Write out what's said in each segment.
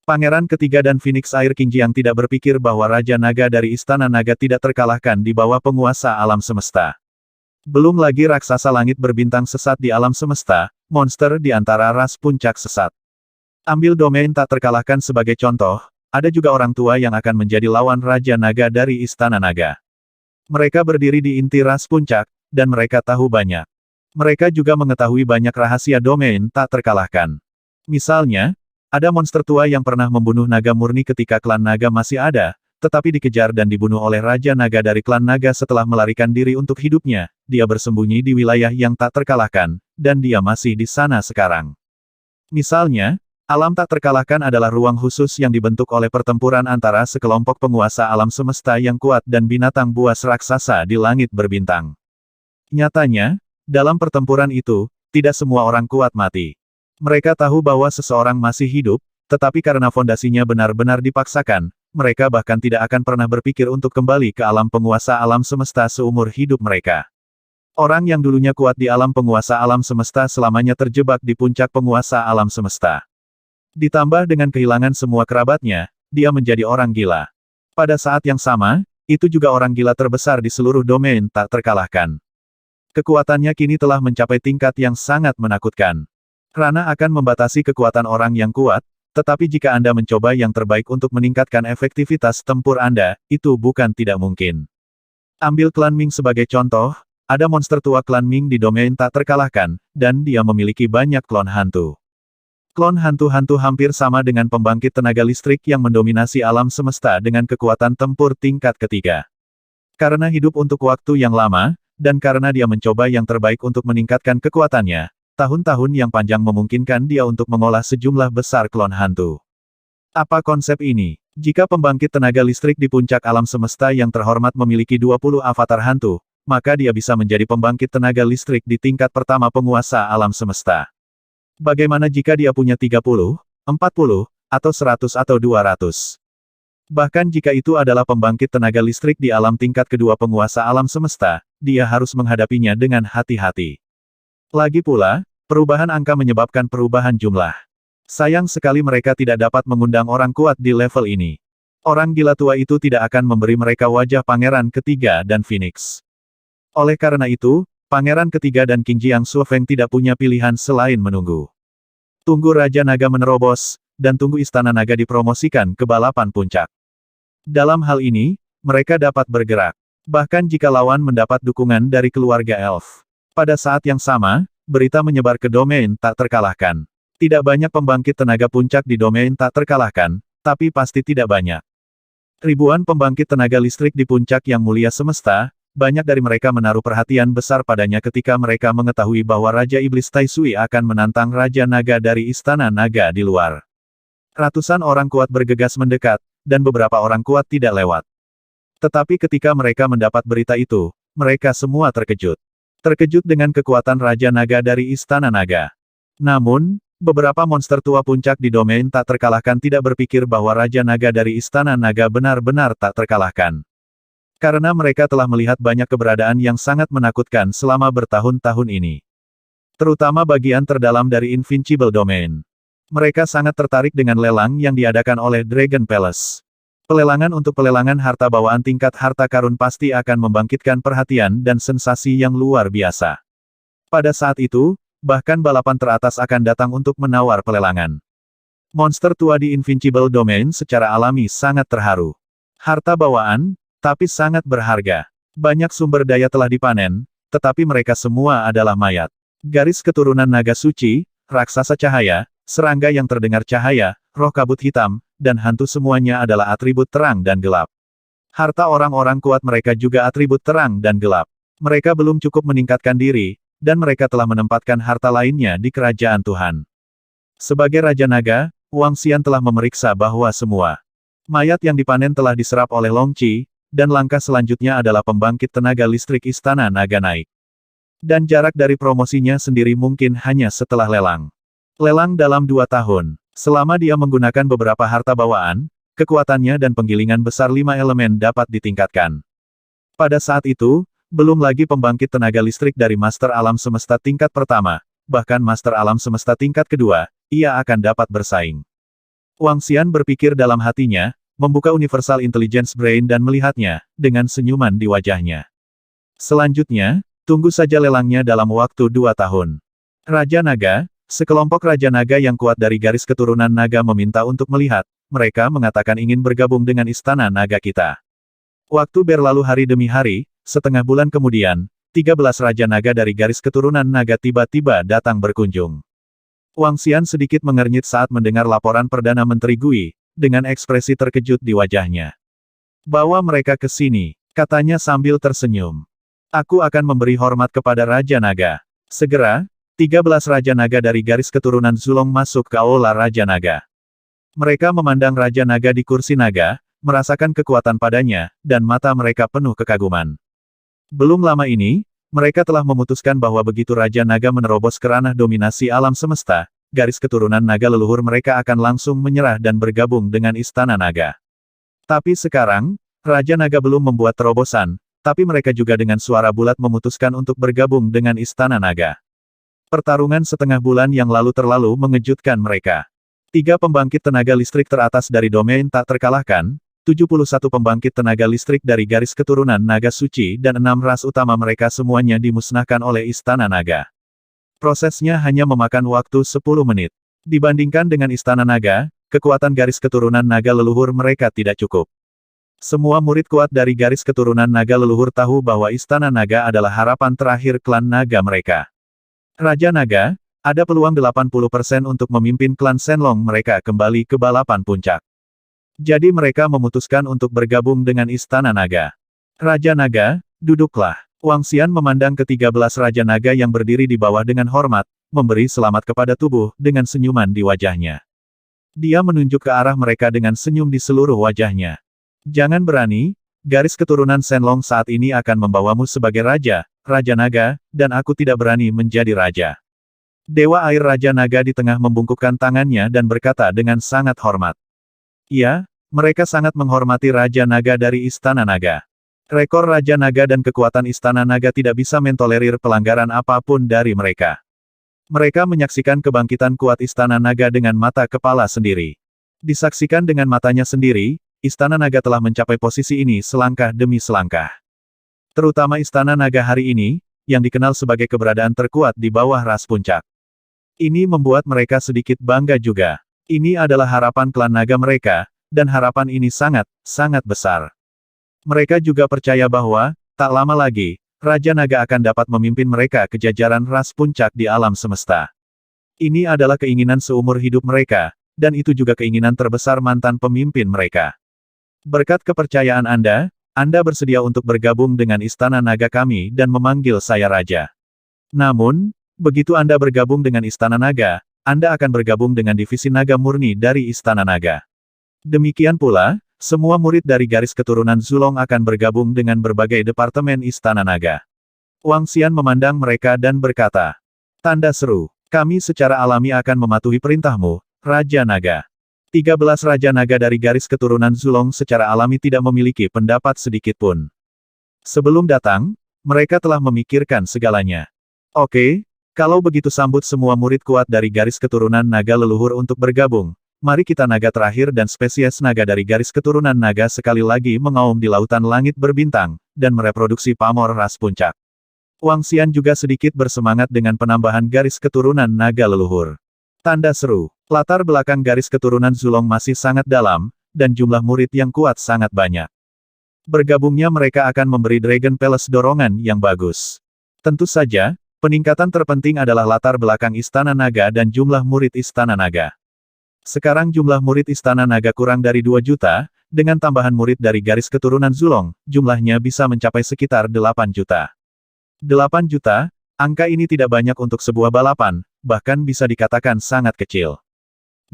Pangeran ketiga dan Phoenix Air Qingjiang tidak berpikir bahwa Raja Naga dari Istana Naga tidak terkalahkan di bawah penguasa alam semesta. Belum lagi raksasa langit berbintang sesat di alam semesta, monster di antara ras puncak sesat. Ambil domain tak terkalahkan sebagai contoh, ada juga orang tua yang akan menjadi lawan Raja Naga dari Istana Naga. Mereka berdiri di inti ras puncak, dan mereka tahu banyak. Mereka juga mengetahui banyak rahasia domain tak terkalahkan. Misalnya, ada monster tua yang pernah membunuh naga murni ketika klan naga masih ada, tetapi dikejar dan dibunuh oleh Raja Naga dari klan naga setelah melarikan diri untuk hidupnya. Dia bersembunyi di wilayah yang tak terkalahkan, dan dia masih di sana sekarang. Misalnya, alam tak terkalahkan adalah ruang khusus yang dibentuk oleh pertempuran antara sekelompok penguasa alam semesta yang kuat dan binatang buas raksasa di langit berbintang. Nyatanya, dalam pertempuran itu, tidak semua orang kuat mati. Mereka tahu bahwa seseorang masih hidup, tetapi karena fondasinya benar-benar dipaksakan, mereka bahkan tidak akan pernah berpikir untuk kembali ke alam penguasa alam semesta seumur hidup mereka. Orang yang dulunya kuat di alam penguasa alam semesta selamanya terjebak di puncak penguasa alam semesta. Ditambah dengan kehilangan semua kerabatnya, dia menjadi orang gila. Pada saat yang sama, itu juga orang gila terbesar di seluruh domain tak terkalahkan. Kekuatannya kini telah mencapai tingkat yang sangat menakutkan. Rana akan membatasi kekuatan orang yang kuat, tetapi jika Anda mencoba yang terbaik untuk meningkatkan efektivitas tempur Anda, itu bukan tidak mungkin. Ambil klan Ming sebagai contoh, ada monster tua klan Ming di domain tak terkalahkan, dan dia memiliki banyak klon hantu. Klon hantu-hantu hampir sama dengan pembangkit tenaga listrik yang mendominasi alam semesta dengan kekuatan tempur tingkat ketiga. Karena hidup untuk waktu yang lama, dan karena dia mencoba yang terbaik untuk meningkatkan kekuatannya, tahun-tahun yang panjang memungkinkan dia untuk mengolah sejumlah besar klon hantu. Apa konsep ini? Jika pembangkit tenaga listrik di puncak alam semesta yang terhormat memiliki 20 avatar hantu, maka dia bisa menjadi pembangkit tenaga listrik di tingkat pertama penguasa alam semesta. Bagaimana jika dia punya 30, 40, atau 100 atau 200? Bahkan jika itu adalah pembangkit tenaga listrik di alam tingkat kedua penguasa alam semesta, dia harus menghadapinya dengan hati-hati. Lagi pula, perubahan angka menyebabkan perubahan jumlah. Sayang sekali mereka tidak dapat mengundang orang kuat di level ini. Orang gila tua itu tidak akan memberi mereka wajah Pangeran ketiga dan Phoenix. Oleh karena itu, Pangeran ketiga dan Qingjiang Shuofeng tidak punya pilihan selain menunggu. Tunggu Raja Naga menerobos, dan tunggu Istana Naga dipromosikan ke balapan puncak. Dalam hal ini, mereka dapat bergerak. Bahkan jika lawan mendapat dukungan dari keluarga Elf. Pada saat yang sama, berita menyebar ke domain tak terkalahkan. Tidak banyak pembangkit tenaga puncak di domain tak terkalahkan, tapi pasti tidak banyak. Ribuan pembangkit tenaga listrik di puncak yang mulia semesta, banyak dari mereka menaruh perhatian besar padanya ketika mereka mengetahui bahwa Raja Iblis Tai Sui akan menantang Raja Naga dari Istana Naga di luar. Ratusan orang kuat bergegas mendekat, dan beberapa orang kuat tidak lewat. Tetapi ketika mereka mendapat berita itu, mereka semua terkejut. Terkejut dengan kekuatan Raja Naga dari Istana Naga. Namun, beberapa monster tua puncak di domain tak terkalahkan tidak berpikir bahwa Raja Naga dari Istana Naga benar-benar tak terkalahkan. Karena mereka telah melihat banyak keberadaan yang sangat menakutkan selama bertahun-tahun ini. Terutama bagian terdalam dari Invincible Domain. Mereka sangat tertarik dengan lelang yang diadakan oleh Dragon Palace. Pelelangan untuk pelelangan harta bawaan tingkat harta karun pasti akan membangkitkan perhatian dan sensasi yang luar biasa. Pada saat itu, bahkan balapan teratas akan datang untuk menawar pelelangan. Monster tua di Invincible Domain secara alami sangat terharu. Harta bawaan, tapi sangat berharga. Banyak sumber daya telah dipanen, tetapi mereka semua adalah mayat. Garis keturunan naga suci, raksasa cahaya, serangga yang terdengar cahaya, roh kabut hitam, dan hantu semuanya adalah atribut terang dan gelap. Harta orang-orang kuat mereka juga atribut terang dan gelap. Mereka belum cukup meningkatkan diri, dan mereka telah menempatkan harta lainnya di kerajaan Tuhan. Sebagai Raja Naga, Wang Xian telah memeriksa bahwa semua mayat yang dipanen telah diserap oleh Long Qi, dan langkah selanjutnya adalah pembangkit tenaga listrik Istana Naga naik. Dan jarak dari promosinya sendiri mungkin hanya setelah lelang. Lelang dalam 2 tahun. Selama dia menggunakan beberapa harta bawaan, kekuatannya dan penggilingan besar 5 elemen dapat ditingkatkan. Pada saat itu, belum lagi pembangkit tenaga listrik dari Master Alam Semesta tingkat pertama, bahkan Master Alam Semesta tingkat kedua, ia akan dapat bersaing. Wang Xian berpikir dalam hatinya, membuka Universal Intelligence Brain dan melihatnya, dengan senyuman di wajahnya. Selanjutnya, tunggu saja lelangnya dalam waktu 2 tahun. Raja Naga, sekelompok Raja Naga yang kuat dari garis keturunan naga meminta untuk melihat, mereka mengatakan ingin bergabung dengan Istana Naga kita. Waktu berlalu hari demi hari, setengah bulan kemudian, 13 Raja Naga dari garis keturunan naga tiba-tiba datang berkunjung. Wang Xian sedikit mengernyit saat mendengar laporan Perdana Menteri Gui, dengan ekspresi terkejut di wajahnya. Bawa mereka ke sini, katanya sambil tersenyum. Aku akan memberi hormat kepada Raja Naga. Segera, 13 Raja Naga dari garis keturunan Zulong masuk ke Aula Raja Naga. Mereka memandang Raja Naga di kursi naga, merasakan kekuatan padanya, dan mata mereka penuh kekaguman. Belum lama ini, mereka telah memutuskan bahwa begitu Raja Naga menerobos ke ranah dominasi alam semesta, garis keturunan naga leluhur mereka akan langsung menyerah dan bergabung dengan Istana Naga. Tapi sekarang, Raja Naga belum membuat terobosan, tapi mereka juga dengan suara bulat memutuskan untuk bergabung dengan Istana Naga. Pertarungan setengah bulan yang lalu terlalu mengejutkan mereka. 3 pembangkit tenaga listrik teratas dari domain tak terkalahkan, 71 pembangkit tenaga listrik dari garis keturunan naga suci dan 6 ras utama mereka semuanya dimusnahkan oleh Istana Naga. Prosesnya hanya memakan waktu 10 menit. Dibandingkan dengan Istana Naga, kekuatan garis keturunan naga leluhur mereka tidak cukup. Semua murid kuat dari garis keturunan naga leluhur tahu bahwa Istana Naga adalah harapan terakhir klan naga mereka. Raja Naga, ada peluang 80% untuk memimpin klan Shenlong mereka kembali ke balapan puncak. Jadi mereka memutuskan untuk bergabung dengan Istana Naga. Raja Naga, duduklah. Wang Xian memandang ke-13 Raja Naga yang berdiri di bawah dengan hormat, memberi selamat kepada tubuh, dengan senyuman di wajahnya. Dia menunjuk ke arah mereka dengan senyum di seluruh wajahnya. Jangan berani, garis keturunan Shenlong saat ini akan membawamu sebagai Raja, Raja Naga, dan aku tidak berani menjadi Raja. Dewa Air Raja Naga di tengah membungkukkan tangannya dan berkata dengan sangat hormat. Ya, mereka sangat menghormati Raja Naga dari Istana Naga. Rekor Raja Naga dan kekuatan Istana Naga tidak bisa mentolerir pelanggaran apapun dari mereka. Mereka menyaksikan kebangkitan kuat Istana Naga dengan mata kepala sendiri. Disaksikan dengan matanya sendiri, Istana Naga telah mencapai posisi ini selangkah demi selangkah. Terutama Istana Naga hari ini, yang dikenal sebagai keberadaan terkuat di bawah ras puncak. Ini membuat mereka sedikit bangga juga. Ini adalah harapan klan naga mereka, dan harapan ini sangat, sangat besar. Mereka juga percaya bahwa, tak lama lagi, Raja Naga akan dapat memimpin mereka ke jajaran ras puncak di alam semesta. Ini adalah keinginan seumur hidup mereka, dan itu juga keinginan terbesar mantan pemimpin mereka. Berkat kepercayaan Anda bersedia untuk bergabung dengan Istana Naga kami dan memanggil saya Raja. Namun, begitu Anda bergabung dengan Istana Naga, Anda akan bergabung dengan divisi naga murni dari Istana Naga. Demikian pula, semua murid dari garis keturunan Zulong akan bergabung dengan berbagai departemen Istana Naga. Wang Xian memandang mereka dan berkata, tanda seru, kami secara alami akan mematuhi perintahmu, Raja Naga. 13 Raja Naga dari garis keturunan Zulong secara alami tidak memiliki pendapat sedikit pun. Sebelum datang, mereka telah memikirkan segalanya. Oke, kalau begitu sambut semua murid kuat dari garis keturunan naga leluhur untuk bergabung. Mari kita naga terakhir dan spesies naga dari garis keturunan naga sekali lagi mengaum di lautan langit berbintang, dan mereproduksi pamor ras puncak. Wang Xian juga sedikit bersemangat dengan penambahan garis keturunan naga leluhur. Tanda seru, latar belakang garis keturunan Zulong masih sangat dalam, dan jumlah murid yang kuat sangat banyak. Bergabungnya mereka akan memberi Dragon Palace dorongan yang bagus. Tentu saja, peningkatan terpenting adalah latar belakang Istana Naga dan jumlah murid Istana Naga. Sekarang jumlah murid Istana Naga kurang dari 2 juta, dengan tambahan murid dari garis keturunan Zulong, jumlahnya bisa mencapai sekitar 8 juta. 8 juta, angka ini tidak banyak untuk sebuah balapan, bahkan bisa dikatakan sangat kecil.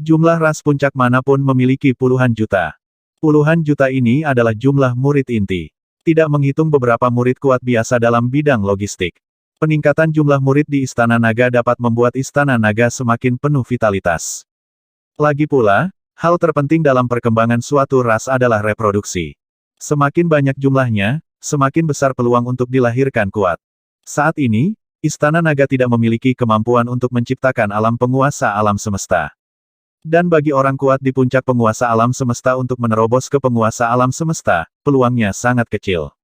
Jumlah ras puncak manapun memiliki puluhan juta. Puluhan juta ini adalah jumlah murid inti. Tidak menghitung beberapa murid kuat biasa dalam bidang logistik. Peningkatan jumlah murid di Istana Naga dapat membuat Istana Naga semakin penuh vitalitas. Lagi pula, hal terpenting dalam perkembangan suatu ras adalah reproduksi. Semakin banyak jumlahnya, semakin besar peluang untuk dilahirkan kuat. Saat ini, Istana Naga tidak memiliki kemampuan untuk menciptakan alam penguasa alam semesta. Dan bagi orang kuat di puncak penguasa alam semesta untuk menerobos ke penguasa alam semesta, peluangnya sangat kecil.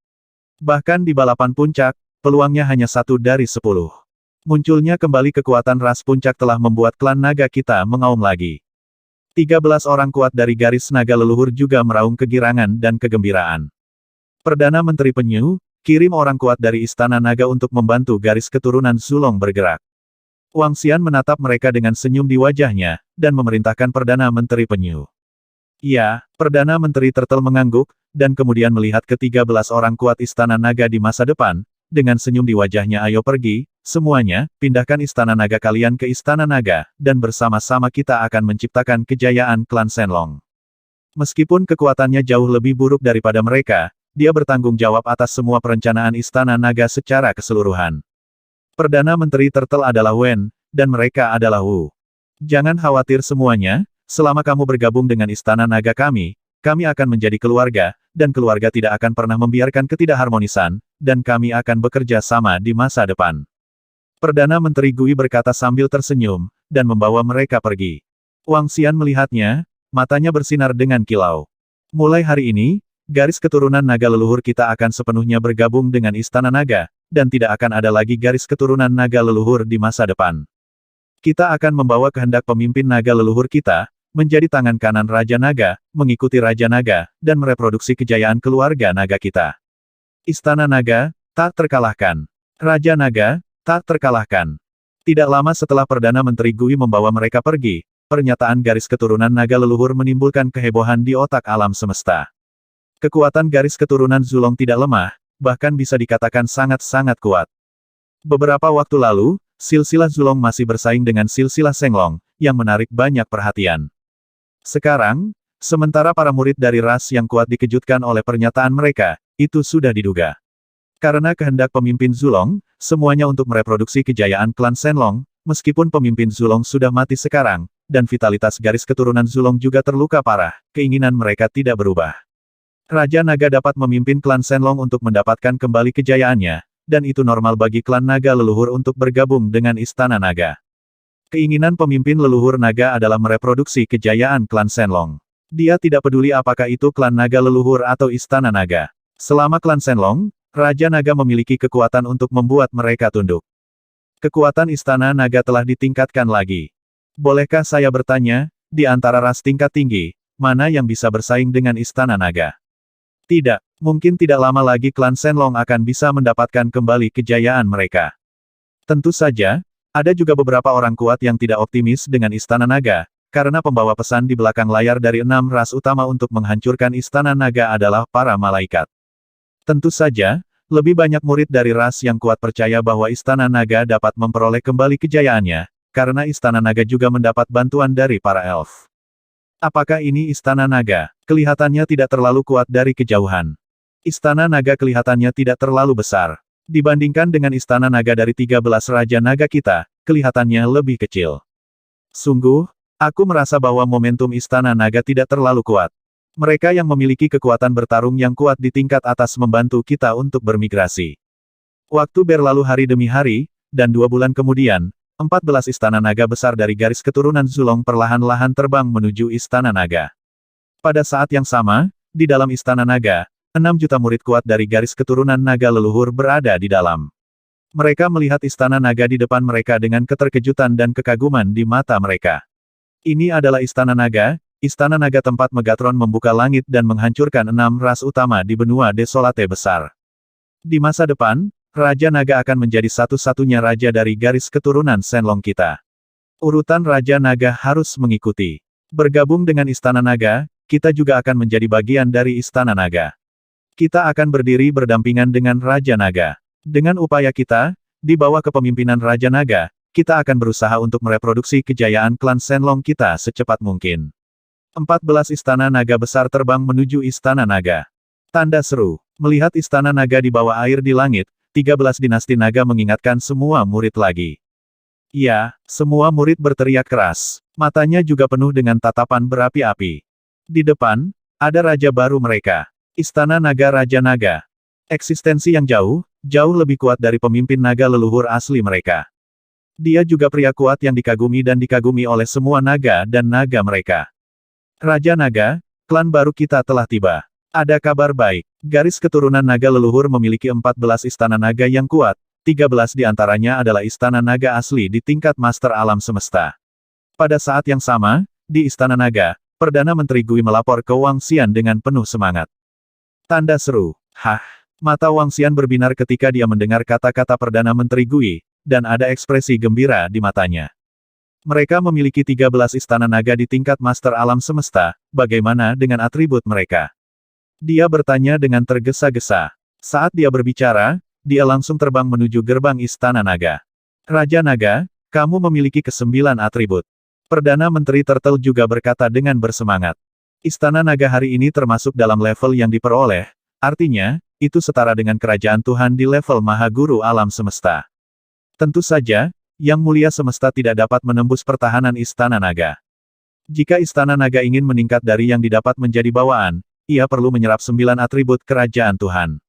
Bahkan di balapan puncak, peluangnya hanya 1 dari 10. Munculnya kembali kekuatan ras puncak telah membuat klan naga kita mengaum lagi. 13 orang kuat dari garis naga leluhur juga meraung kegirangan dan kegembiraan. Perdana Menteri Penyu, kirim orang kuat dari Istana Naga untuk membantu garis keturunan Zulong bergerak. Wang Xian menatap mereka dengan senyum di wajahnya, dan memerintahkan Perdana Menteri Penyu. Ya, Perdana Menteri Turtle mengangguk, dan kemudian melihat ke-13 orang kuat Istana Naga di masa depan, dengan senyum di wajahnya. Ayo pergi, semuanya, pindahkan Istana Naga kalian ke Istana Naga, dan bersama-sama kita akan menciptakan kejayaan klan Shenlong. Meskipun kekuatannya jauh lebih buruk daripada mereka, dia bertanggung jawab atas semua perencanaan Istana Naga secara keseluruhan. Perdana Menteri Turtle adalah Wen, dan mereka adalah Wu. Jangan khawatir semuanya, selama kamu bergabung dengan Istana Naga kami akan menjadi keluarga, dan keluarga tidak akan pernah membiarkan ketidakharmonisan, dan kami akan bekerja sama di masa depan. Perdana Menteri Gui berkata sambil tersenyum, dan membawa mereka pergi. Wang Xian melihatnya, matanya bersinar dengan kilau. Mulai hari ini, garis keturunan naga leluhur kita akan sepenuhnya bergabung dengan Istana Naga, dan tidak akan ada lagi garis keturunan naga leluhur di masa depan. Kita akan membawa kehendak pemimpin naga leluhur kita, menjadi tangan kanan Raja Naga, mengikuti Raja Naga, dan mereproduksi kejayaan keluarga naga kita. Istana Naga, tak terkalahkan. Raja Naga, tak terkalahkan. Tidak lama setelah Perdana Menteri Gui membawa mereka pergi, pernyataan garis keturunan naga leluhur menimbulkan kehebohan di otak alam semesta. Kekuatan garis keturunan Zulong tidak lemah, bahkan bisa dikatakan sangat-sangat kuat. Beberapa waktu lalu, silsilah Zulong masih bersaing dengan silsilah Shenlong, yang menarik banyak perhatian. Sekarang, sementara para murid dari ras yang kuat dikejutkan oleh pernyataan mereka, itu sudah diduga. Karena kehendak pemimpin Zulong, semuanya untuk mereproduksi kejayaan klan Shenlong, meskipun pemimpin Zulong sudah mati sekarang, dan vitalitas garis keturunan Zulong juga terluka parah, keinginan mereka tidak berubah. Raja Naga dapat memimpin klan Shenlong untuk mendapatkan kembali kejayaannya, dan itu normal bagi klan naga leluhur untuk bergabung dengan Istana Naga. Keinginan pemimpin leluhur naga adalah mereproduksi kejayaan klan Shenlong. Dia tidak peduli apakah itu klan naga leluhur atau Istana Naga. Selama klan Shenlong, Raja Naga memiliki kekuatan untuk membuat mereka tunduk. Kekuatan Istana Naga telah ditingkatkan lagi. Bolehkah saya bertanya, di antara ras tingkat tinggi, mana yang bisa bersaing dengan Istana Naga? Tidak, mungkin tidak lama lagi klan Shenlong akan bisa mendapatkan kembali kejayaan mereka. Tentu saja, ada juga beberapa orang kuat yang tidak optimis dengan Istana Naga, karena pembawa pesan di belakang layar dari 6 ras utama untuk menghancurkan Istana Naga adalah para malaikat. Tentu saja, lebih banyak murid dari ras yang kuat percaya bahwa Istana Naga dapat memperoleh kembali kejayaannya, karena Istana Naga juga mendapat bantuan dari para elf. Apakah ini Istana Naga? Kelihatannya tidak terlalu kuat dari kejauhan. Istana Naga kelihatannya tidak terlalu besar. Dibandingkan dengan Istana Naga dari 13 Raja Naga kita, kelihatannya lebih kecil. Sungguh, aku merasa bahwa momentum Istana Naga tidak terlalu kuat. Mereka yang memiliki kekuatan bertarung yang kuat di tingkat atas membantu kita untuk bermigrasi. Waktu berlalu hari demi hari, dan 2 bulan kemudian, 14 Istana Naga besar dari garis keturunan Zulong perlahan-lahan terbang menuju Istana Naga. Pada saat yang sama, di dalam Istana Naga, 6 juta murid kuat dari garis keturunan naga leluhur berada di dalam. Mereka melihat Istana Naga di depan mereka dengan keterkejutan dan kekaguman di mata mereka. Ini adalah Istana Naga tempat Megatron membuka langit dan menghancurkan 6 ras utama di benua desolate besar. Di masa depan, Raja Naga akan menjadi satu-satunya raja dari garis keturunan Shenlong kita. Urutan Raja Naga harus mengikuti. Bergabung dengan Istana Naga, kita juga akan menjadi bagian dari Istana Naga. Kita akan berdiri berdampingan dengan Raja Naga. Dengan upaya kita, di bawah kepemimpinan Raja Naga, kita akan berusaha untuk mereproduksi kejayaan klan Shenlong kita secepat mungkin. 14 Istana Naga besar terbang menuju Istana Naga. Tanda seru. Melihat Istana Naga di bawah air di langit, 13 dinasti naga mengingatkan semua murid lagi. Ya, semua murid berteriak keras. Matanya juga penuh dengan tatapan berapi-api. Di depan, ada raja baru mereka. Istana Naga Raja Naga. Eksistensi yang jauh lebih kuat dari pemimpin naga leluhur asli mereka. Dia juga pria kuat yang dikagumi dan dikagumi oleh semua naga dan naga mereka. Raja Naga, klan baru kita telah tiba. Ada kabar baik. Garis keturunan naga leluhur memiliki 14 istana naga yang kuat, 13 di antaranya adalah istana naga asli di tingkat Master Alam Semesta. Pada saat yang sama, di Istana Naga, Perdana Menteri Gui melapor ke Wang Xian dengan penuh semangat. Tanda seru. Hah? Mata Wang Xian berbinar ketika dia mendengar kata-kata Perdana Menteri Gui, dan ada ekspresi gembira di matanya. Mereka memiliki 13 istana naga di tingkat Master Alam Semesta, bagaimana dengan atribut mereka? Dia bertanya dengan tergesa-gesa. Saat dia berbicara, dia langsung terbang menuju gerbang Istana Naga. Raja Naga, kamu memiliki ke-9 atribut. Perdana Menteri Turtle juga berkata dengan bersemangat. Istana Naga hari ini termasuk dalam level yang diperoleh, artinya, itu setara dengan kerajaan Tuhan di level Maha Guru Alam Semesta. Tentu saja, Yang Mulia Semesta tidak dapat menembus pertahanan Istana Naga. Jika Istana Naga ingin meningkat dari yang didapat menjadi bawaan, ia perlu menyerap 9 atribut kerajaan Tuhan.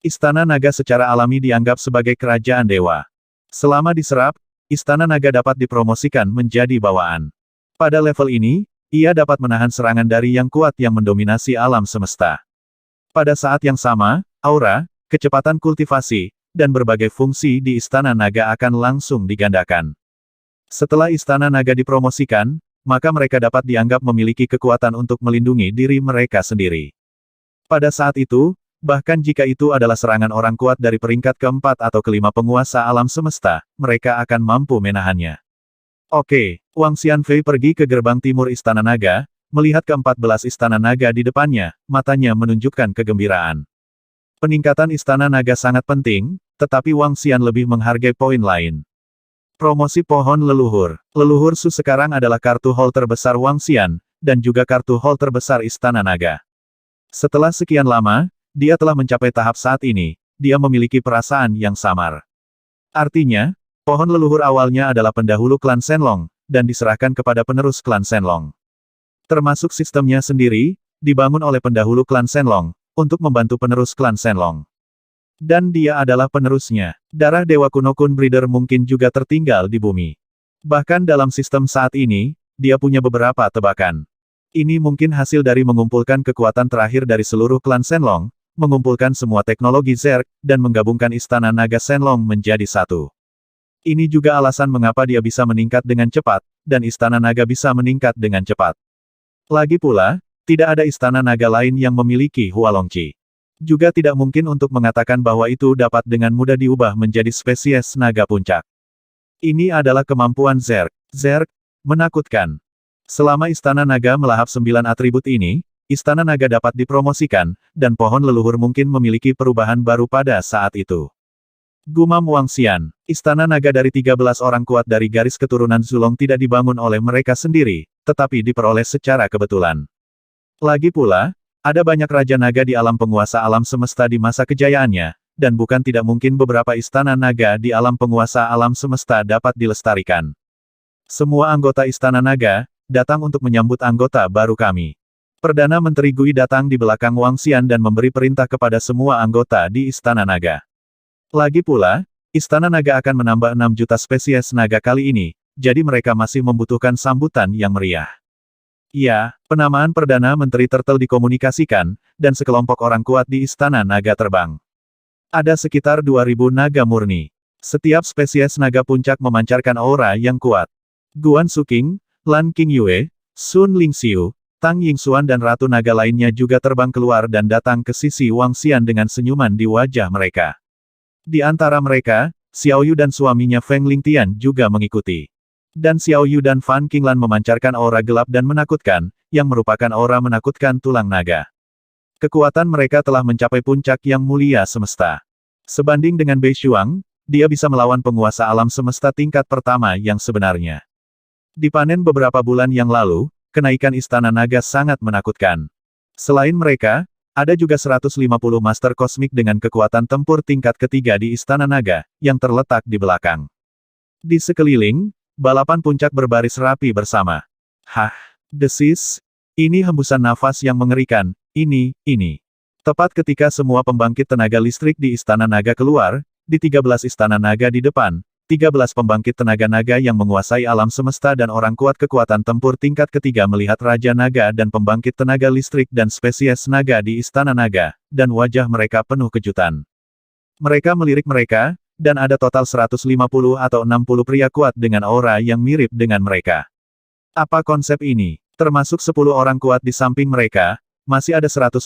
Istana Naga secara alami dianggap sebagai kerajaan dewa. Selama diserap, Istana Naga dapat dipromosikan menjadi bawaan. Pada level ini, ia dapat menahan serangan dari yang kuat yang mendominasi alam semesta. Pada saat yang sama, aura, kecepatan kultivasi, dan berbagai fungsi di Istana Naga akan langsung digandakan. Setelah Istana Naga dipromosikan, maka mereka dapat dianggap memiliki kekuatan untuk melindungi diri mereka sendiri. Pada saat itu, bahkan jika itu adalah serangan orang kuat dari peringkat keempat atau kelima penguasa alam semesta, mereka akan mampu menahannya. Oke, Wang Xianfei pergi ke gerbang timur Istana Naga, melihat ke-14 Istana Naga di depannya, matanya menunjukkan kegembiraan. Peningkatan Istana Naga sangat penting, tetapi Wang Xian lebih menghargai poin lain. Promosi pohon leluhur. Leluhur Su sekarang adalah kartu hall terbesar Wang Xian, dan juga kartu hall terbesar Istana Naga. Setelah sekian lama, dia telah mencapai tahap saat ini, dia memiliki perasaan yang samar. Artinya, pohon leluhur awalnya adalah pendahulu klan Shenlong, dan diserahkan kepada penerus klan Shenlong. Termasuk sistemnya sendiri, dibangun oleh pendahulu klan Shenlong, untuk membantu penerus klan Shenlong. Dan dia adalah penerusnya. Darah Dewa Kuno Kun Breeder mungkin juga tertinggal di bumi. Bahkan dalam sistem saat ini, dia punya beberapa tebakan. Ini mungkin hasil dari mengumpulkan kekuatan terakhir dari seluruh klan Shenlong, mengumpulkan semua teknologi Zerg, dan menggabungkan Istana Naga Shenlong menjadi satu. Ini juga alasan mengapa dia bisa meningkat dengan cepat, dan Istana Naga bisa meningkat dengan cepat. Lagi pula, tidak ada Istana Naga lain yang memiliki Hualongqi. Juga tidak mungkin untuk mengatakan bahwa itu dapat dengan mudah diubah menjadi spesies naga puncak. Ini adalah kemampuan Zerg. Zerg, menakutkan. Selama Istana Naga melahap 9 atribut ini, Istana Naga dapat dipromosikan, dan pohon leluhur mungkin memiliki perubahan baru pada saat itu. Gumam Wang Xian, Istana Naga dari 13 orang kuat dari garis keturunan Zulong tidak dibangun oleh mereka sendiri, tetapi diperoleh secara kebetulan. Lagi pula, ada banyak Raja Naga di alam penguasa alam semesta di masa kejayaannya, dan bukan tidak mungkin beberapa Istana Naga di alam penguasa alam semesta dapat dilestarikan. Semua anggota Istana Naga, datang untuk menyambut anggota baru kami. Perdana Menteri Gui datang di belakang Wang Xian dan memberi perintah kepada semua anggota di Istana Naga. Lagi pula, Istana Naga akan menambah 6 juta spesies naga kali ini, jadi mereka masih membutuhkan sambutan yang meriah. Ya, penamaan Perdana Menteri Turtle dikomunikasikan, dan sekelompok orang kuat di Istana Naga terbang. Ada sekitar 2.000 naga murni. Setiap spesies naga puncak memancarkan aura yang kuat. Guan Suking, Lan Qingyue, Sun Lingxiu, Tang Yingxuan dan Ratu Naga lainnya juga terbang keluar dan datang ke sisi Wang Xian dengan senyuman di wajah mereka. Di antara mereka, Xiao Yu dan suaminya Feng Lingtian juga mengikuti. Dan Xiao Yu dan Fan Qinglan memancarkan aura gelap dan menakutkan, yang merupakan aura menakutkan tulang naga. Kekuatan mereka telah mencapai puncak yang mulia semesta. Sebanding dengan Bei Shuang, dia bisa melawan penguasa alam semesta tingkat pertama yang sebenarnya. Dipanen beberapa bulan yang lalu, kenaikan Istana Naga sangat menakutkan. Selain mereka, ada juga 150 Master Kosmik dengan kekuatan tempur tingkat ketiga di Istana Naga, yang terletak di belakang. Di sekeliling, balapan puncak berbaris rapi bersama. Hah, desis? Ini hembusan nafas yang mengerikan, ini. Tepat ketika semua pembangkit tenaga listrik di Istana Naga keluar, di 13 Istana Naga di depan, 13 pembangkit tenaga naga yang menguasai alam semesta dan orang kuat kekuatan tempur tingkat ketiga melihat Raja Naga dan pembangkit tenaga listrik dan spesies naga di Istana Naga, dan wajah mereka penuh kejutan. Mereka melirik mereka, dan ada total 150 atau 60 pria kuat dengan aura yang mirip dengan mereka. Apa konsep ini? Termasuk 10 orang kuat di samping mereka, masih ada 150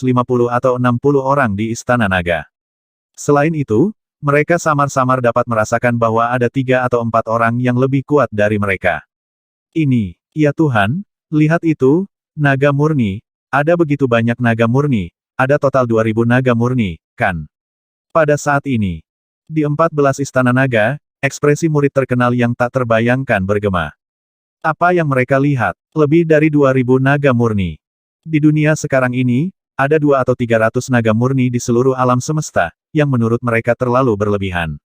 atau 60 orang di Istana Naga. Selain itu, mereka samar-samar dapat merasakan bahwa ada 3 atau 4 orang yang lebih kuat dari mereka. Ini, ya Tuhan, lihat itu, naga murni, ada begitu banyak naga murni, ada total 2000 naga murni, kan? Pada saat ini, di 14 Istana Naga, ekspresi murid terkenal yang tak terbayangkan bergema. Apa yang mereka lihat? Lebih dari 2000 naga murni. Di dunia sekarang ini, ada 2 atau 300 naga murni di seluruh alam semesta, yang menurut mereka terlalu berlebihan.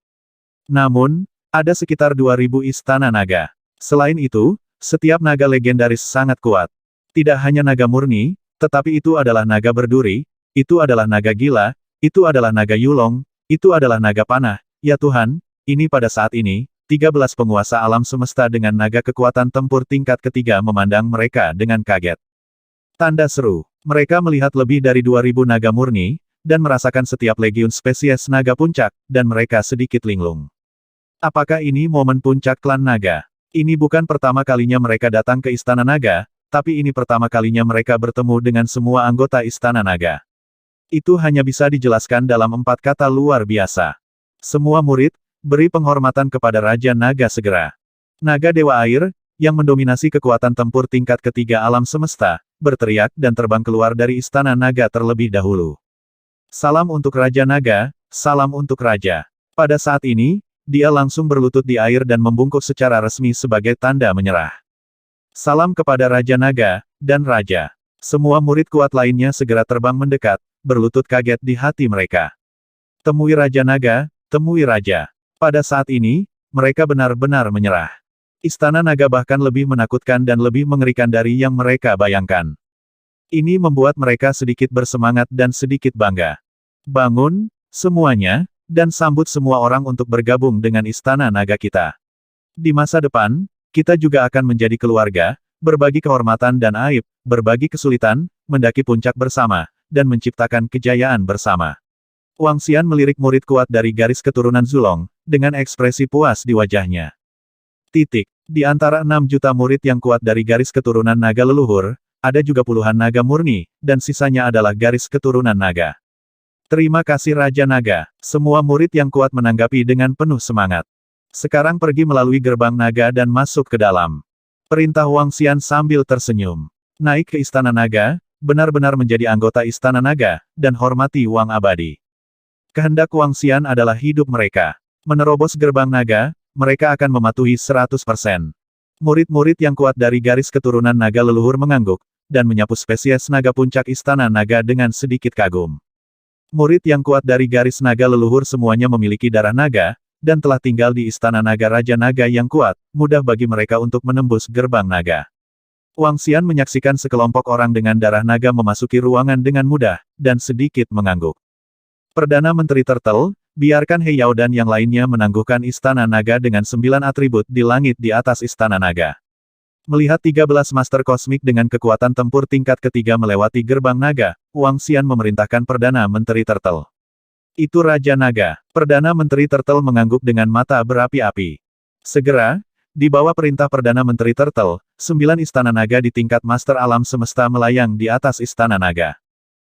Namun, ada sekitar 2000 istana naga. Selain itu, setiap naga legendaris sangat kuat. Tidak hanya naga murni, tetapi itu adalah naga berduri, itu adalah naga gila, itu adalah naga yulong, itu adalah naga panah. Ya Tuhan, ini pada saat ini, 13 penguasa alam semesta dengan naga kekuatan tempur tingkat ketiga memandang mereka dengan kaget. Tanda seru. Mereka melihat lebih dari 2000 naga murni, dan merasakan setiap legiun spesies naga puncak, dan mereka sedikit linglung. Apakah ini momen puncak klan naga? Ini bukan pertama kalinya mereka datang ke Istana Naga, tapi ini pertama kalinya mereka bertemu dengan semua anggota Istana Naga. Itu hanya bisa dijelaskan dalam 4 kata luar biasa. Semua murid, beri penghormatan kepada Raja Naga segera. Naga Dewa Air, yang mendominasi kekuatan tempur tingkat ketiga alam semesta, berteriak dan terbang keluar dari Istana Naga terlebih dahulu. Salam untuk Raja Naga, salam untuk Raja. Pada saat ini, dia langsung berlutut di air dan membungkuk secara resmi sebagai tanda menyerah. Salam kepada Raja Naga, dan Raja. Semua murid kuat lainnya segera terbang mendekat, berlutut kaget di hati mereka. Temui Raja Naga, temui Raja. Pada saat ini, mereka benar-benar menyerah. Istana Naga bahkan lebih menakutkan dan lebih mengerikan dari yang mereka bayangkan. Ini membuat mereka sedikit bersemangat dan sedikit bangga. Bangun, semuanya, dan sambut semua orang untuk bergabung dengan Istana Naga kita. Di masa depan, kita juga akan menjadi keluarga, berbagi kehormatan dan aib, berbagi kesulitan, mendaki puncak bersama, dan menciptakan kejayaan bersama. Wang Xian melirik murid kuat dari garis keturunan Zulong, dengan ekspresi puas di wajahnya. Titik. Di antara 6 juta murid yang kuat dari garis keturunan naga leluhur, ada juga puluhan naga murni, dan sisanya adalah garis keturunan naga. Terima kasih Raja Naga. Semua murid yang kuat menanggapi dengan penuh semangat. Sekarang pergi melalui gerbang naga dan masuk ke dalam. Perintah Wang Xian sambil tersenyum. Naik ke Istana Naga, benar-benar menjadi anggota Istana Naga, dan hormati Wang Abadi. Kehendak Wang Xian adalah hidup mereka. Menerobos gerbang naga, mereka akan mematuhi 100%. Murid-murid yang kuat dari garis keturunan naga leluhur mengangguk, dan menyapu spesies naga puncak Istana Naga dengan sedikit kagum. Murid yang kuat dari garis naga leluhur semuanya memiliki darah naga, dan telah tinggal di Istana Naga Raja Naga yang kuat, mudah bagi mereka untuk menembus gerbang naga. Wang Xian menyaksikan sekelompok orang dengan darah naga memasuki ruangan dengan mudah, dan sedikit mengangguk. Perdana Menteri Turtle, biarkan He Yao dan yang lainnya menangguhkan Istana Naga dengan 9 atribut di langit di atas Istana Naga. Melihat 13 master kosmik dengan kekuatan tempur tingkat ketiga melewati gerbang naga, Wang Xian memerintahkan Perdana Menteri Turtle. Itu Raja Naga. Perdana Menteri Turtle mengangguk dengan mata berapi-api. Segera, di bawah perintah Perdana Menteri Turtle, 9 Istana Naga di tingkat Master Alam Semesta melayang di atas Istana Naga.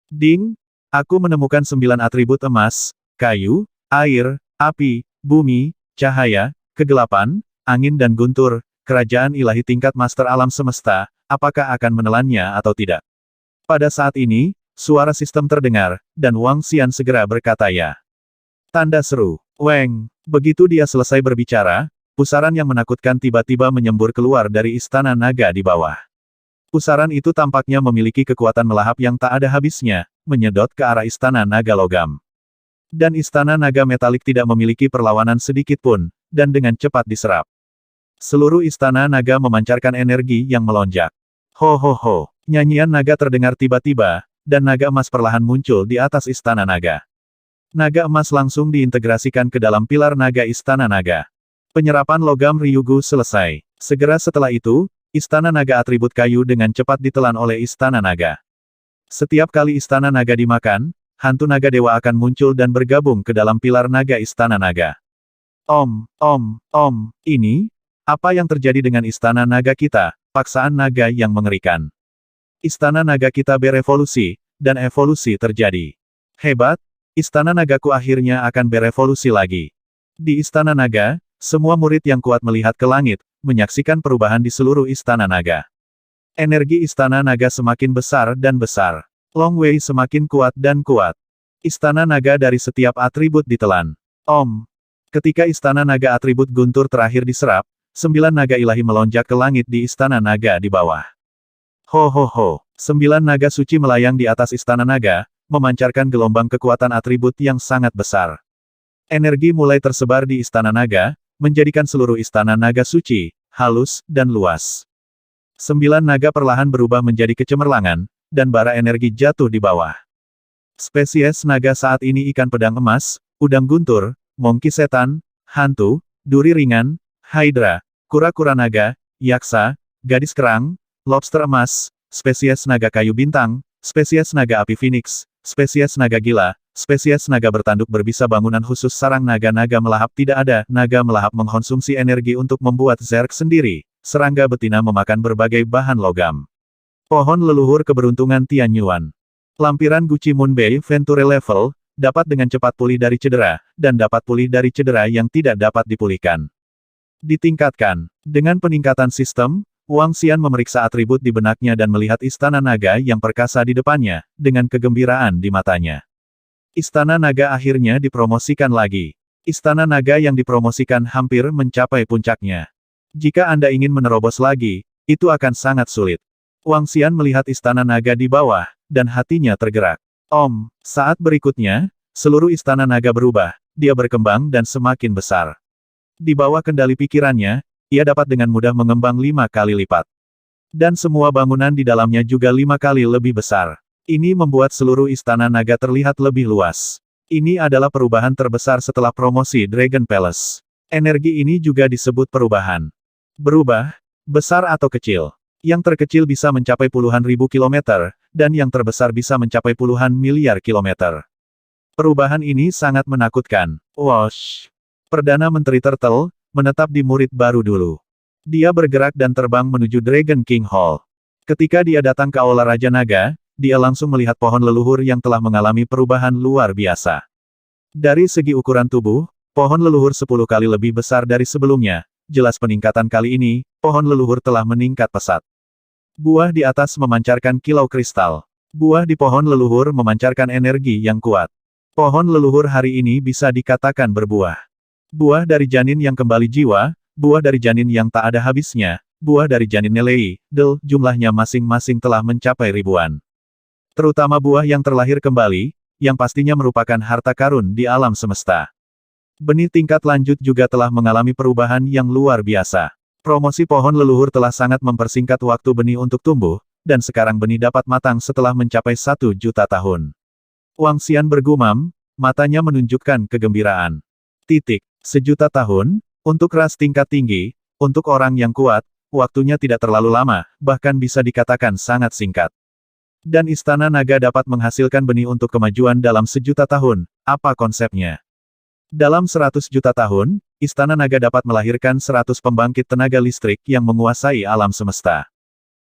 Ding! Aku menemukan 9 atribut emas, kayu, air, api, bumi, cahaya, kegelapan, angin dan guntur, kerajaan ilahi tingkat Master Alam Semesta, apakah akan menelannya atau tidak? Pada saat ini, suara sistem terdengar, dan Wang Xian segera berkata ya. Tanda seru. Weng. Begitu dia selesai berbicara, pusaran yang menakutkan tiba-tiba menyembur keluar dari Istana Naga di bawah. Pusaran itu tampaknya memiliki kekuatan melahap yang tak ada habisnya, menyedot ke arah Istana Naga Logam. Dan Istana Naga Metalik tidak memiliki perlawanan sedikit pun, dan dengan cepat diserap. Seluruh Istana Naga memancarkan energi yang melonjak. Ho ho ho. Nyanyian naga terdengar tiba-tiba, dan naga emas perlahan muncul di atas Istana Naga. Naga emas langsung diintegrasikan ke dalam pilar naga Istana Naga. Penyerapan logam Ryugu selesai. Segera setelah itu, Istana Naga atribut kayu dengan cepat ditelan oleh Istana Naga. Setiap kali Istana Naga dimakan, hantu naga dewa akan muncul dan bergabung ke dalam pilar naga Istana Naga. Ini? Apa yang terjadi dengan Istana Naga kita? Paksaan naga yang mengerikan. Istana Naga kita berevolusi, dan evolusi terjadi. Hebat, Istana Nagaku akhirnya akan berevolusi lagi. Di Istana Naga, semua murid yang kuat melihat ke langit, menyaksikan perubahan di seluruh Istana Naga. Energi Istana Naga semakin besar dan besar. Long Wei semakin kuat dan kuat. Istana Naga dari setiap atribut ditelan. Ketika Istana Naga atribut guntur terakhir diserap, 9 naga ilahi melonjak ke langit di Istana Naga di bawah. 9 naga suci melayang di atas Istana Naga, memancarkan gelombang kekuatan atribut yang sangat besar. Energi mulai tersebar di Istana Naga, menjadikan seluruh Istana Naga suci, halus, dan luas. 9 naga perlahan berubah menjadi kecemerlangan, dan bara energi jatuh di bawah. Spesies naga saat ini ikan pedang emas, udang guntur, monkey setan, hantu, duri ringan, hydra, kura-kura naga, yaksa, gadis kerang, lobster emas, spesies naga kayu bintang, spesies naga api phoenix, spesies naga gila, spesies naga bertanduk berbisa bangunan khusus sarang naga-naga melahap tidak ada, naga melahap mengkonsumsi energi untuk membuat zerk sendiri, serangga betina memakan berbagai bahan logam. Pohon leluhur keberuntungan Tian Yuan. Lampiran Gucci Moonbei Venture Level, dapat dengan cepat pulih dari cedera, dan dapat pulih dari cedera yang tidak dapat dipulihkan. Ditingkatkan. Dengan peningkatan sistem, Wang Xian memeriksa atribut di benaknya dan melihat Istana Naga yang perkasa di depannya, dengan kegembiraan di matanya. Istana Naga akhirnya dipromosikan lagi. Istana Naga yang dipromosikan hampir mencapai puncaknya. Jika Anda ingin menerobos lagi, itu akan sangat sulit. Wang Xian melihat Istana Naga di bawah, dan hatinya tergerak. Saat berikutnya, seluruh Istana Naga berubah, dia berkembang dan semakin besar. Di bawah kendali pikirannya, ia dapat dengan mudah mengembang 5 kali lipat. Dan semua bangunan di dalamnya juga 5 kali lebih besar. Ini membuat seluruh Istana Naga terlihat lebih luas. Ini adalah perubahan terbesar setelah promosi Dragon Palace. Energi ini juga disebut perubahan. Berubah, besar atau kecil. Yang terkecil bisa mencapai puluhan ribu kilometer, dan yang terbesar bisa mencapai puluhan miliar kilometer. Perubahan ini sangat menakutkan. Wosh! Perdana Menteri Turtle, menetap di murid baru dulu. Dia bergerak dan terbang menuju Dragon King Hall. Ketika dia datang ke Aula Raja Naga, dia langsung melihat pohon leluhur yang telah mengalami perubahan luar biasa. Dari segi ukuran tubuh, pohon leluhur 10 kali lebih besar dari sebelumnya. Jelas peningkatan kali ini, pohon leluhur telah meningkat pesat. Buah di atas memancarkan kilau kristal. Buah di pohon leluhur memancarkan energi yang kuat. Pohon leluhur hari ini bisa dikatakan berbuah. Buah dari janin yang kembali jiwa, buah dari janin yang tak ada habisnya, buah dari janin Nelei, jumlahnya masing-masing telah mencapai ribuan. Terutama buah yang terlahir kembali, yang pastinya merupakan harta karun di alam semesta. Benih tingkat lanjut juga telah mengalami perubahan yang luar biasa. Promosi pohon leluhur telah sangat mempersingkat waktu benih untuk tumbuh, dan sekarang benih dapat matang setelah mencapai 1 juta tahun. Wang Xian bergumam, matanya menunjukkan kegembiraan. 1.000.000 tahun, untuk ras tingkat tinggi, untuk orang yang kuat, waktunya tidak terlalu lama, bahkan bisa dikatakan sangat singkat. Dan Istana Naga dapat menghasilkan benih untuk kemajuan dalam 1.000.000 tahun, apa konsepnya? Dalam 100 juta tahun, Istana Naga dapat melahirkan 100 pembangkit tenaga listrik yang menguasai alam semesta.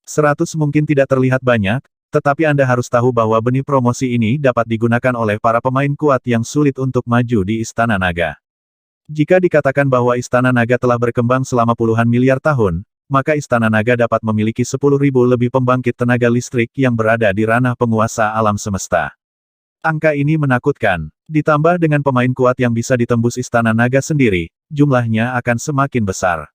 100 mungkin tidak terlihat banyak, tetapi Anda harus tahu bahwa benih promosi ini dapat digunakan oleh para pemain kuat yang sulit untuk maju di Istana Naga. Jika dikatakan bahwa Istana Naga telah berkembang selama puluhan miliar tahun, maka Istana Naga dapat memiliki 10.000 lebih pembangkit tenaga listrik yang berada di ranah penguasa alam semesta. Angka ini menakutkan. Ditambah dengan pemain kuat yang bisa ditembus Istana Naga sendiri, jumlahnya akan semakin besar.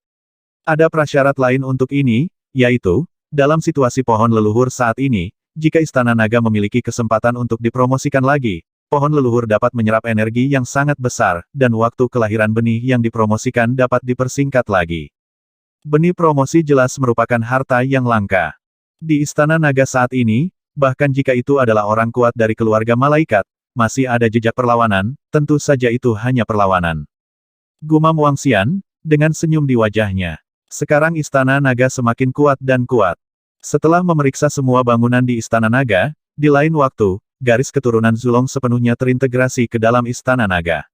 Ada prasyarat lain untuk ini, yaitu, dalam situasi pohon leluhur saat ini, jika Istana Naga memiliki kesempatan untuk dipromosikan lagi, pohon leluhur dapat menyerap energi yang sangat besar, dan waktu kelahiran benih yang dipromosikan dapat dipersingkat lagi. Benih promosi jelas merupakan harta yang langka. Di Istana Naga saat ini, bahkan jika itu adalah orang kuat dari keluarga malaikat, masih ada jejak perlawanan, tentu saja itu hanya perlawanan. Gumam Wang Xian, dengan senyum di wajahnya. Sekarang Istana Naga semakin kuat dan kuat. Setelah memeriksa semua bangunan di Istana Naga, di lain waktu, garis keturunan Zulong sepenuhnya terintegrasi ke dalam Istana Naga.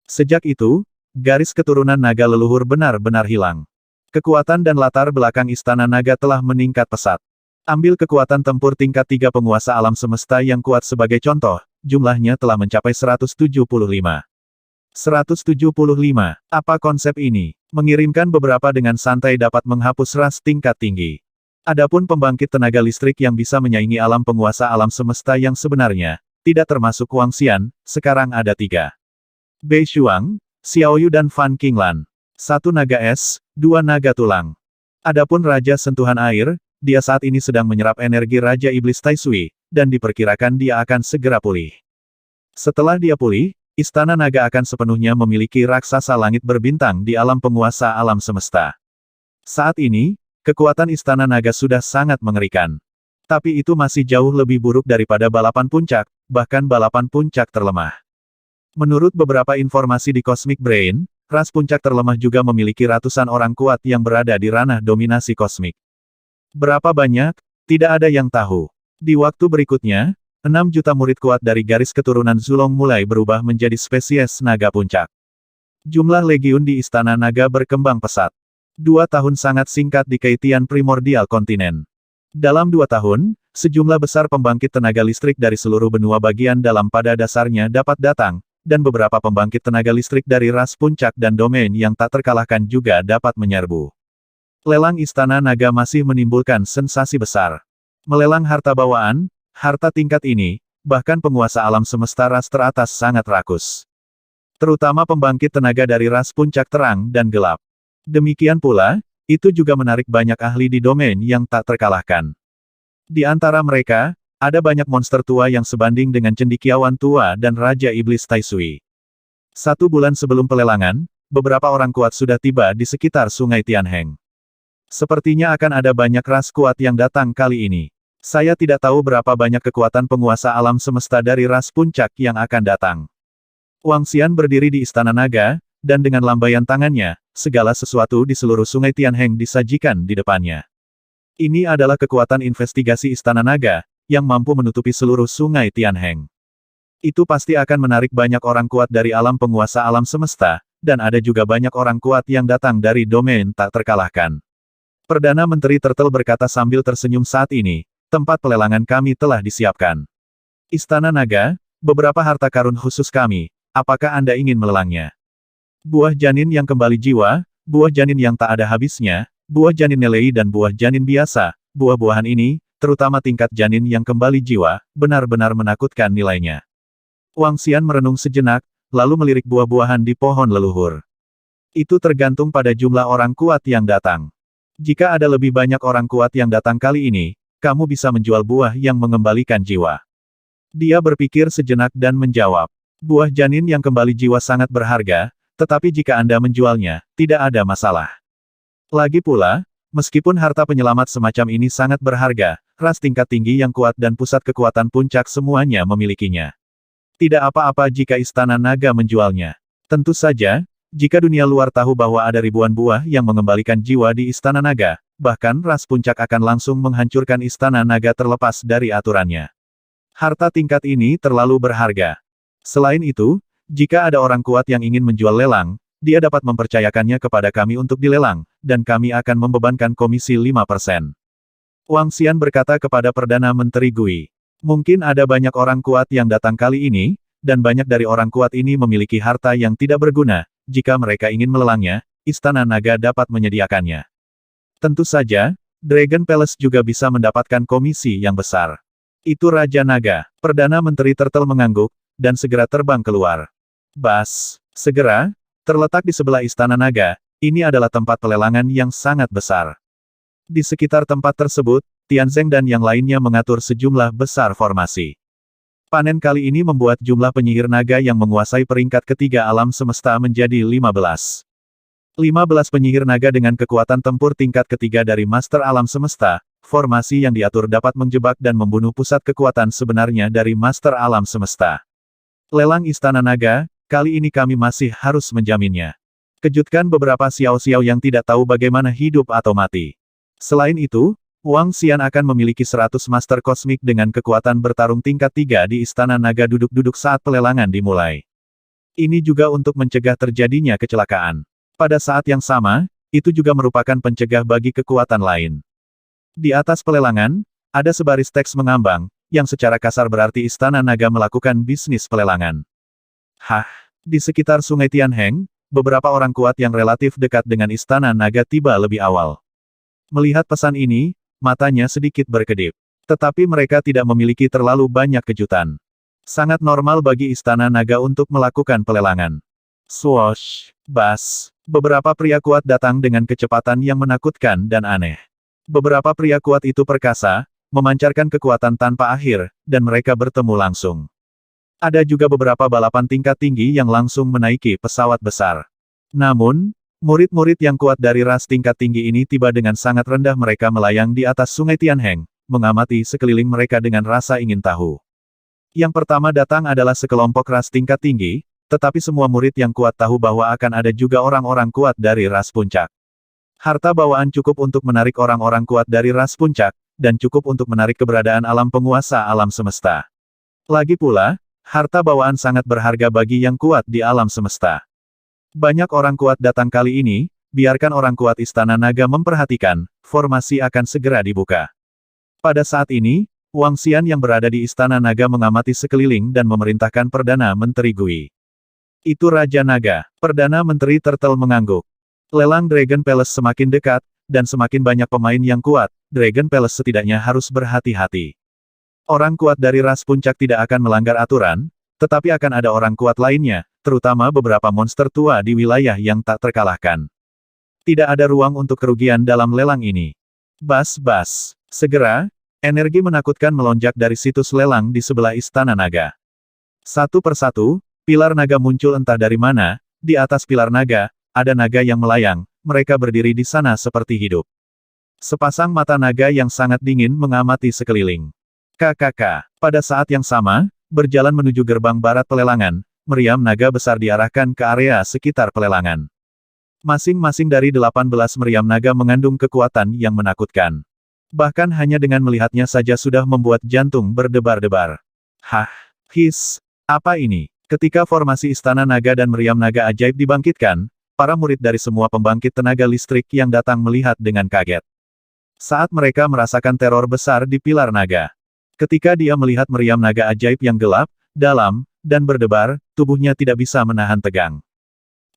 Sejak itu, garis keturunan naga leluhur benar-benar hilang. Kekuatan dan latar belakang Istana Naga telah meningkat pesat. Ambil kekuatan tempur tingkat 3 penguasa alam semesta yang kuat sebagai contoh, jumlahnya telah mencapai 175. 175. Apa konsep ini? Mengirimkan beberapa dengan santai dapat menghapus ras tingkat tinggi. Adapun pembangkit tenaga listrik yang bisa menyaingi alam penguasa alam semesta yang sebenarnya, tidak termasuk Wang Xian, sekarang ada 3. Bei Shuang, Xiaoyu dan Fan Qinglan. 1 naga es, 2 naga tulang. Adapun Raja Sentuhan Air, dia saat ini sedang menyerap energi Raja Iblis Tai Sui, dan diperkirakan dia akan segera pulih. Setelah dia pulih, Istana Naga akan sepenuhnya memiliki raksasa langit berbintang di alam penguasa alam semesta. Saat ini, kekuatan Istana Naga sudah sangat mengerikan. Tapi itu masih jauh lebih buruk daripada balapan puncak, bahkan balapan puncak terlemah. Menurut beberapa informasi di Cosmic Brain, ras puncak terlemah juga memiliki ratusan orang kuat yang berada di ranah dominasi kosmik. Berapa banyak? Tidak ada yang tahu. Di waktu berikutnya, 6 juta murid kuat dari garis keturunan Zulong mulai berubah menjadi spesies naga puncak. Jumlah legiun di Istana Naga berkembang pesat. 2 tahun sangat singkat di Keitian Primordial Kontinen. Dalam 2 tahun, sejumlah besar pembangkit tenaga listrik dari seluruh benua bagian dalam pada dasarnya dapat datang, dan beberapa pembangkit tenaga listrik dari ras puncak dan domain yang tak terkalahkan juga dapat menyerbu. Lelang Istana Naga masih menimbulkan sensasi besar. Melelang harta bawaan, harta tingkat ini, bahkan penguasa alam semesta ras teratas sangat rakus. Terutama pembangkit tenaga dari ras puncak terang dan gelap. Demikian pula, itu juga menarik banyak ahli di domain yang tak terkalahkan. Di antara mereka, ada banyak monster tua yang sebanding dengan cendekiawan tua dan Raja Iblis Tai Sui. 1 bulan sebelum pelelangan, beberapa orang kuat sudah tiba di sekitar Sungai Tianheng. Sepertinya akan ada banyak ras kuat yang datang kali ini. Saya tidak tahu berapa banyak kekuatan penguasa alam semesta dari ras puncak yang akan datang. Wang Xian berdiri di Istana Naga, dan dengan lambaian tangannya, segala sesuatu di seluruh Sungai Tianheng disajikan di depannya. Ini adalah kekuatan investigasi Istana Naga, yang mampu menutupi seluruh Sungai Tianheng. Itu pasti akan menarik banyak orang kuat dari alam penguasa alam semesta, dan ada juga banyak orang kuat yang datang dari domain tak terkalahkan. Perdana Menteri Turtle berkata sambil tersenyum saat ini, tempat pelelangan kami telah disiapkan. Istana Naga, beberapa harta karun khusus kami, apakah Anda ingin melelangnya? Buah janin yang kembali jiwa, buah janin yang tak ada habisnya, buah janin nelei dan buah janin biasa, buah-buahan ini, terutama tingkat janin yang kembali jiwa, benar-benar menakutkan nilainya. Wang Xian merenung sejenak, lalu melirik buah-buahan di pohon leluhur. Itu tergantung pada jumlah orang kuat yang datang. Jika ada lebih banyak orang kuat yang datang kali ini, kamu bisa menjual buah yang mengembalikan jiwa. Dia berpikir sejenak dan menjawab. Buah janin yang kembali jiwa sangat berharga, tetapi jika Anda menjualnya, tidak ada masalah. Lagi pula, meskipun harta penyelamat semacam ini sangat berharga, ras tingkat tinggi yang kuat dan pusat kekuatan puncak semuanya memilikinya. Tidak apa-apa jika Istana Naga menjualnya. Tentu saja, jika dunia luar tahu bahwa ada ribuan buah yang mengembalikan jiwa di Istana Naga, bahkan ras puncak akan langsung menghancurkan Istana Naga terlepas dari aturannya. Harta tingkat ini terlalu berharga. Selain itu, jika ada orang kuat yang ingin menjual lelang, dia dapat mempercayakannya kepada kami untuk dilelang, dan kami akan membebankan komisi 5%. Wang Xian berkata kepada Perdana Menteri Gui. Mungkin ada banyak orang kuat yang datang kali ini, dan banyak dari orang kuat ini memiliki harta yang tidak berguna. Jika mereka ingin melelangnya, Istana Naga dapat menyediakannya. Tentu saja, Dragon Palace juga bisa mendapatkan komisi yang besar. Itu Raja Naga. Perdana Menteri Turtle mengangguk, dan segera terbang keluar. Bas, segera, terletak di sebelah Istana Naga, ini adalah tempat pelelangan yang sangat besar. Di sekitar tempat tersebut, Tianzeng dan yang lainnya mengatur sejumlah besar formasi. Panen kali ini membuat jumlah penyihir naga yang menguasai peringkat ketiga alam semesta menjadi 15. 15 penyihir naga dengan kekuatan tempur tingkat ketiga dari Master Alam Semesta, formasi yang diatur dapat menjebak dan membunuh pusat kekuatan sebenarnya dari Master Alam Semesta. Lelang Istana Naga, kali ini kami masih harus menjaminnya. Kejutkan beberapa xiao-xiao yang tidak tahu bagaimana hidup atau mati. Selain itu, Wang Xian akan memiliki 100 master kosmik dengan kekuatan bertarung tingkat 3 di Istana Naga duduk-duduk saat pelelangan dimulai. Ini juga untuk mencegah terjadinya kecelakaan. Pada saat yang sama, itu juga merupakan pencegah bagi kekuatan lain. Di atas pelelangan, ada sebaris teks mengambang, yang secara kasar berarti Istana Naga melakukan bisnis pelelangan. Hah? Di sekitar Sungai Tianheng, beberapa orang kuat yang relatif dekat dengan Istana Naga tiba lebih awal. Melihat pesan ini, matanya sedikit berkedip. Tetapi mereka tidak memiliki terlalu banyak kejutan. Sangat normal bagi Istana Naga untuk melakukan pelelangan. Swoosh! Bas! Beberapa pria kuat datang dengan kecepatan yang menakutkan dan aneh. Beberapa pria kuat itu perkasa, memancarkan kekuatan tanpa akhir, dan mereka bertemu langsung. Ada juga beberapa balapan tingkat tinggi yang langsung menaiki pesawat besar. Namun, murid-murid yang kuat dari ras tingkat tinggi ini tiba dengan sangat rendah, mereka melayang di atas Sungai Tianheng, mengamati sekeliling mereka dengan rasa ingin tahu. Yang pertama datang adalah sekelompok ras tingkat tinggi, tetapi semua murid yang kuat tahu bahwa akan ada juga orang-orang kuat dari ras puncak. Harta bawaan cukup untuk menarik orang-orang kuat dari ras puncak, dan cukup untuk menarik keberadaan alam penguasa alam semesta. Lagi pula, harta bawaan sangat berharga bagi yang kuat di alam semesta. Banyak orang kuat datang kali ini, biarkan orang kuat Istana Naga memperhatikan, formasi akan segera dibuka. Pada saat ini, Wang Xian yang berada di Istana Naga mengamati sekeliling dan memerintahkan Perdana Menteri Gui. Itu Raja Naga. Perdana Menteri Turtle mengangguk. Lelang Dragon Palace semakin dekat, dan semakin banyak pemain yang kuat, Dragon Palace setidaknya harus berhati-hati. Orang kuat dari ras puncak tidak akan melanggar aturan, tetapi akan ada orang kuat lainnya, terutama beberapa monster tua di wilayah yang tak terkalahkan. Tidak ada ruang untuk kerugian dalam lelang ini. Bas-bas. Segera, energi menakutkan melonjak dari situs lelang di sebelah Istana Naga. Satu persatu, pilar naga muncul entah dari mana, di atas pilar naga, ada naga yang melayang, mereka berdiri di sana seperti hidup. Sepasang mata naga yang sangat dingin mengamati sekeliling. KKK. Pada saat yang sama, berjalan menuju gerbang barat pelelangan, meriam naga besar diarahkan ke area sekitar pelelangan. Masing-masing dari 18 meriam naga mengandung kekuatan yang menakutkan. Bahkan hanya dengan melihatnya saja sudah membuat jantung berdebar-debar. Hah? His? Apa ini? Ketika formasi Istana Naga dan meriam naga ajaib dibangkitkan, para murid dari semua pembangkit tenaga listrik yang datang melihat dengan kaget. Saat mereka merasakan teror besar di pilar naga. Ketika dia melihat meriam naga ajaib yang gelap, dalam, dan berdebar, tubuhnya tidak bisa menahan tegang.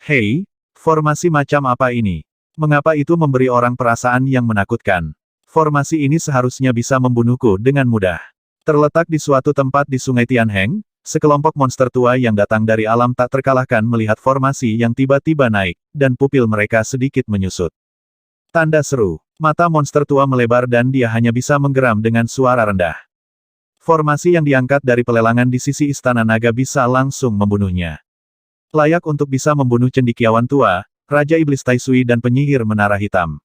Hei, formasi macam apa ini? Mengapa itu memberi orang perasaan yang menakutkan? Formasi ini seharusnya bisa membunuhku dengan mudah. Terletak di suatu tempat di Sungai Tianheng, sekelompok monster tua yang datang dari alam tak terkalahkan melihat formasi yang tiba-tiba naik, dan pupil mereka sedikit menyusut. Tanda seru. Mata monster tua melebar dan dia hanya bisa menggeram dengan suara rendah. Formasi yang diangkat dari pelelangan di sisi Istana Naga bisa langsung membunuhnya. Layak untuk bisa membunuh cendekiawan tua, Raja Iblis Taisui dan penyihir Menara Hitam.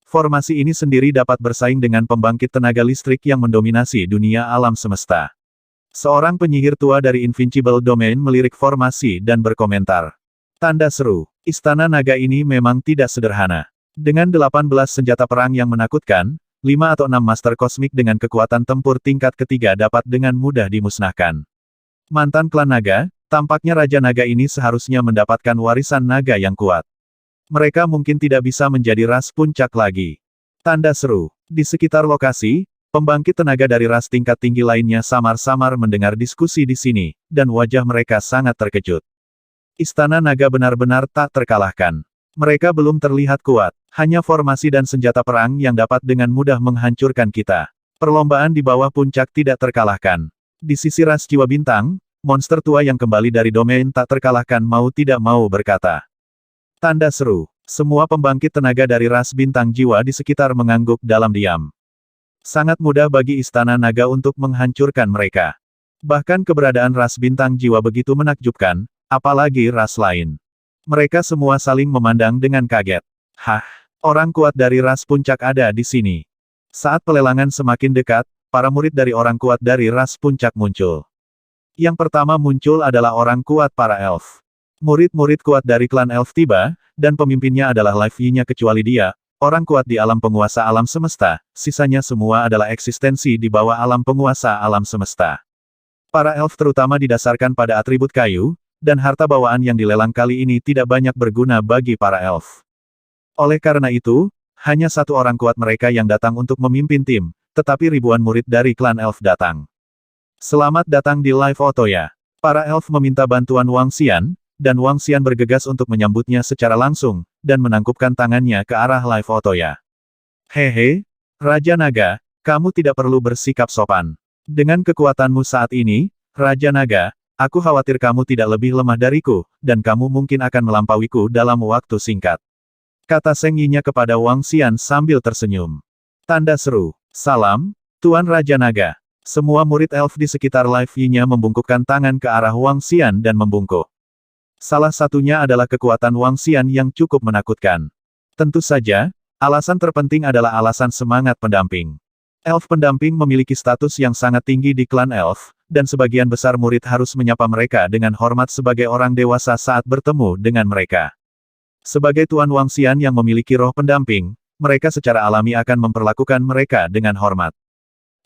Formasi ini sendiri dapat bersaing dengan pembangkit tenaga listrik yang mendominasi dunia alam semesta. Seorang penyihir tua dari Invincible Domain melirik formasi dan berkomentar. Tanda seru. Istana Naga ini memang tidak sederhana. Dengan 18 senjata perang yang menakutkan, 5 atau 6 master kosmik dengan kekuatan tempur tingkat ketiga dapat dengan mudah dimusnahkan. Mantan klan naga, tampaknya Raja Naga ini seharusnya mendapatkan warisan naga yang kuat. Mereka mungkin tidak bisa menjadi ras puncak lagi. Tanda seru. Di sekitar lokasi, pembangkit tenaga dari ras tingkat tinggi lainnya samar-samar mendengar diskusi di sini, dan wajah mereka sangat terkejut. Istana Naga benar-benar tak terkalahkan. Mereka belum terlihat kuat, hanya formasi dan senjata perang yang dapat dengan mudah menghancurkan kita. Perlombaan di bawah puncak tidak terkalahkan. Di sisi ras jiwa bintang, monster tua yang kembali dari domain tak terkalahkan mau tidak mau berkata. Tanda seru. Semua pembangkit tenaga dari ras bintang jiwa di sekitar mengangguk dalam diam. Sangat mudah bagi Istana Naga untuk menghancurkan mereka. Bahkan keberadaan ras bintang jiwa begitu menakjubkan, apalagi ras lain. Mereka semua saling memandang dengan kaget. Hah, orang kuat dari ras puncak ada di sini. Saat pelelangan semakin dekat, para murid dari orang kuat dari ras puncak muncul. Yang pertama muncul adalah orang kuat para elf. Murid-murid kuat dari klan elf tiba, dan pemimpinnya adalah Live Yi-nya kecuali dia, orang kuat di alam penguasa alam semesta, sisanya semua adalah eksistensi di bawah alam penguasa alam semesta. Para elf terutama didasarkan pada atribut kayu, dan harta bawaan yang dilelang kali ini tidak banyak berguna bagi para elf. Oleh karena itu, hanya satu orang kuat mereka yang datang untuk memimpin tim, tetapi ribuan murid dari klan elf datang. Selamat datang di Live Otoya. Para elf meminta bantuan Wang Xian, dan Wang Xian bergegas untuk menyambutnya secara langsung, dan menangkupkan tangannya ke arah Live Otoya. Hehe, Raja Naga, kamu tidak perlu bersikap sopan. Dengan kekuatanmu saat ini, Raja Naga, aku khawatir kamu tidak lebih lemah dariku, dan kamu mungkin akan melampauiku dalam waktu singkat. Kata Seng Yi-nya kepada Wang Xian sambil tersenyum. Tanda seru. Salam, Tuan Raja Naga. Semua murid elf di sekitar Live Yi-nya membungkukkan tangan ke arah Wang Xian dan membungkuk. Salah satunya adalah kekuatan Wang Xian yang cukup menakutkan. Tentu saja, alasan terpenting adalah alasan semangat pendamping. Elf pendamping memiliki status yang sangat tinggi di klan elf, dan sebagian besar murid harus menyapa mereka dengan hormat sebagai orang dewasa saat bertemu dengan mereka. Sebagai Tuan Wang Xian yang memiliki roh pendamping, mereka secara alami akan memperlakukan mereka dengan hormat.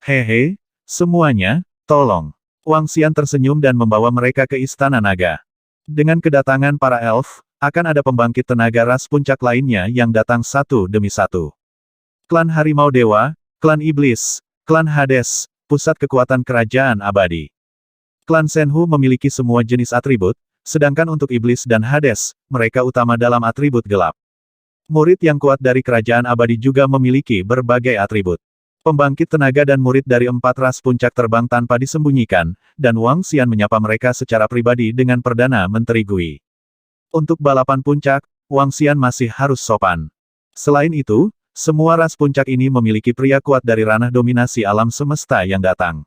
Hehe, semuanya, tolong. Wang Xian tersenyum dan membawa mereka ke Istana Naga. Dengan kedatangan para elf, akan ada pembangkit tenaga ras puncak lainnya yang datang satu demi satu. Klan Harimau Dewa, Klan Iblis, Klan Hades, Pusat Kekuatan Kerajaan Abadi. Klan Shenhu memiliki semua jenis atribut, sedangkan untuk Iblis dan Hades, mereka utama dalam atribut gelap. Murid yang kuat dari Kerajaan Abadi juga memiliki berbagai atribut. Pembangkit tenaga dan murid dari 4 ras puncak terbang tanpa disembunyikan, dan Wang Xian menyapa mereka secara pribadi dengan Perdana Menteri Gui. Untuk balapan puncak, Wang Xian masih harus sopan. Selain itu, semua ras puncak ini memiliki pria kuat dari ranah dominasi alam semesta yang datang.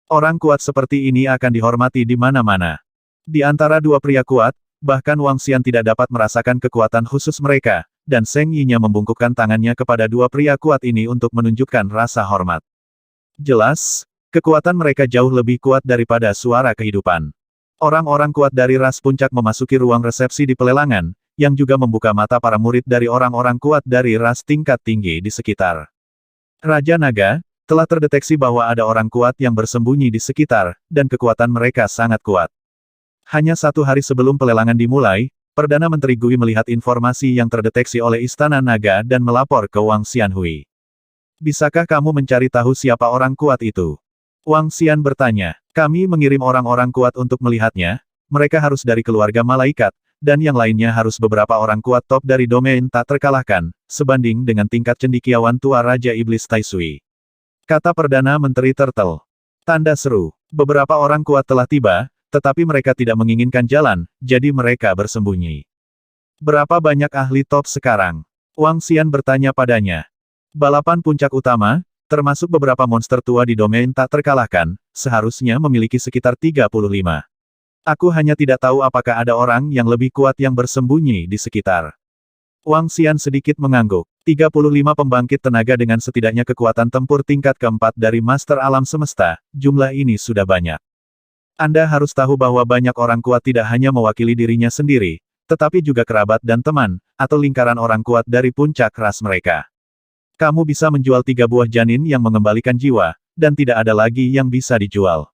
Orang kuat seperti ini akan dihormati di mana-mana. Di antara dua pria kuat, bahkan Wang Xian tidak dapat merasakan kekuatan khusus mereka, dan Seng Yi-nya membungkukkan tangannya kepada dua pria kuat ini untuk menunjukkan rasa hormat. Jelas, kekuatan mereka jauh lebih kuat daripada suara kehidupan. Orang-orang kuat dari ras puncak memasuki ruang resepsi di pelelangan, yang juga membuka mata para murid dari orang-orang kuat dari ras tingkat tinggi di sekitar. Raja Naga, telah terdeteksi bahwa ada orang kuat yang bersembunyi di sekitar, dan kekuatan mereka sangat kuat. Hanya 1 hari sebelum pelelangan dimulai, Perdana Menteri Gui melihat informasi yang terdeteksi oleh Istana Naga dan melapor ke Wang Xianhui. Bisakah kamu mencari tahu siapa orang kuat itu? Wang Xian bertanya. Kami mengirim orang-orang kuat untuk melihatnya, mereka harus dari keluarga malaikat, dan yang lainnya harus beberapa orang kuat top dari domain tak terkalahkan, sebanding dengan tingkat cendekiawan tua Raja Iblis Taisui. Kata Perdana Menteri Turtle. Tanda seru. Beberapa orang kuat telah tiba, tetapi mereka tidak menginginkan jalan, jadi mereka bersembunyi. Berapa banyak ahli top sekarang? Wang Xian bertanya padanya. Balapan puncak utama, termasuk beberapa monster tua di domain tak terkalahkan, seharusnya memiliki sekitar 35. Aku hanya tidak tahu apakah ada orang yang lebih kuat yang bersembunyi di sekitar. Wang Xian sedikit mengangguk. 35 pembangkit tenaga dengan setidaknya kekuatan tempur tingkat keempat dari Master Alam Semesta, jumlah ini sudah banyak. Anda harus tahu bahwa banyak orang kuat tidak hanya mewakili dirinya sendiri, tetapi juga kerabat dan teman, atau lingkaran orang kuat dari puncak ras mereka. Kamu bisa menjual 3 buah janin yang mengembalikan jiwa, dan tidak ada lagi yang bisa dijual.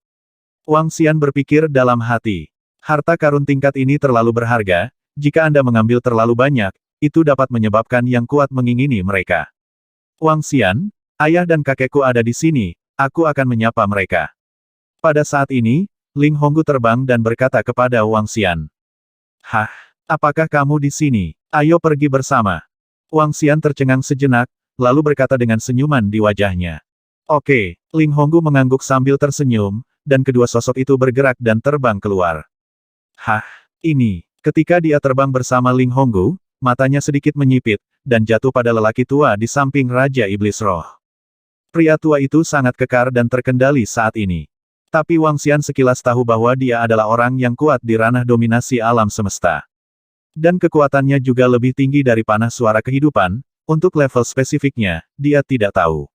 Wang Xian berpikir dalam hati. Harta karun tingkat ini terlalu berharga, jika Anda mengambil terlalu banyak, itu dapat menyebabkan yang kuat mengingini mereka. Wang Xian, ayah dan kakekku ada di sini, aku akan menyapa mereka. Pada saat ini, Ling Honggu terbang dan berkata kepada Wang Xian. Hah, apakah kamu di sini? Ayo pergi bersama. Wang Xian tercengang sejenak, lalu berkata dengan senyuman di wajahnya. Oke, Ling Honggu mengangguk sambil tersenyum, dan kedua sosok itu bergerak dan terbang keluar. Hah, ini. Ketika dia terbang bersama Ling Honggu, matanya sedikit menyipit, dan jatuh pada lelaki tua di samping Raja Iblis Roh. Pria tua itu sangat kekar dan terkendali saat ini. Tapi Wang Xian sekilas tahu bahwa dia adalah orang yang kuat di ranah dominasi alam semesta. Dan kekuatannya juga lebih tinggi dari panah suara kehidupan, untuk level spesifiknya, dia tidak tahu.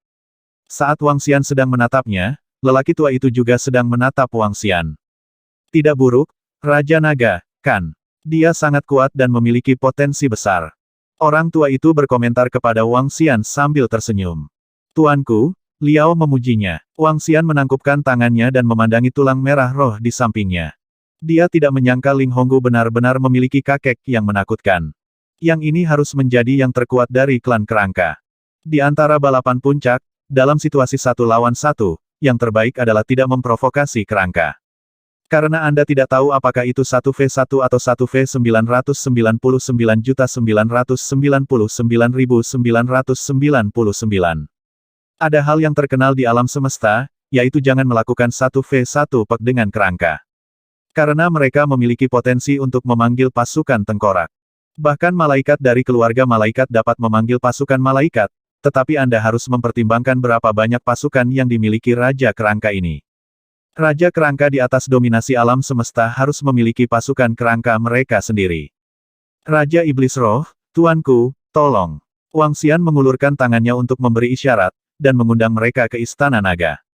Saat Wang Xian sedang menatapnya, lelaki tua itu juga sedang menatap Wang Xian. Tidak buruk, Raja Naga, kan? Dia sangat kuat dan memiliki potensi besar. Orang tua itu berkomentar kepada Wang Xian sambil tersenyum. Tuanku, Liao memujinya. Wang Xian menangkupkan tangannya dan memandangi tulang merah roh di sampingnya. Dia tidak menyangka Ling Honggu benar-benar memiliki kakek yang menakutkan. Yang ini harus menjadi yang terkuat dari klan kerangka. Di antara balapan puncak, dalam situasi 1 lawan 1, yang terbaik adalah tidak memprovokasi kerangka. Karena Anda tidak tahu apakah itu 1v1 atau 1v999.999.999. Ada hal yang terkenal di alam semesta, yaitu jangan melakukan 1v1 pek dengan kerangka. Karena mereka memiliki potensi untuk memanggil pasukan tengkorak. Bahkan malaikat dari keluarga malaikat dapat memanggil pasukan malaikat, tetapi Anda harus mempertimbangkan berapa banyak pasukan yang dimiliki Raja Kerangka ini. Raja Kerangka di atas dominasi alam semesta harus memiliki pasukan kerangka mereka sendiri. Raja Iblis Roh, Tuanku, tolong. Wang Xian mengulurkan tangannya untuk memberi isyarat, dan mengundang mereka ke Istana Naga.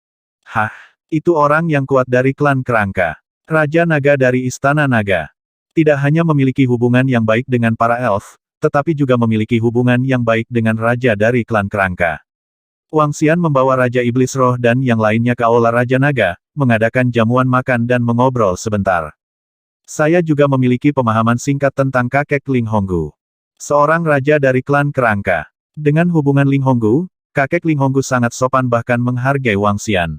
Hah, itu orang yang kuat dari klan kerangka. Raja Naga dari Istana Naga. Tidak hanya memiliki hubungan yang baik dengan para elf, tetapi juga memiliki hubungan yang baik dengan Raja dari klan kerangka. Wang Xian membawa Raja Iblis Roh dan yang lainnya ke Aula Raja Naga, mengadakan jamuan makan dan mengobrol sebentar. Saya juga memiliki pemahaman singkat tentang kakek Ling Honggu. Seorang raja dari klan kerangka. Dengan hubungan Ling Honggu, kakek Ling Honggu sangat sopan bahkan menghargai Wang Xian.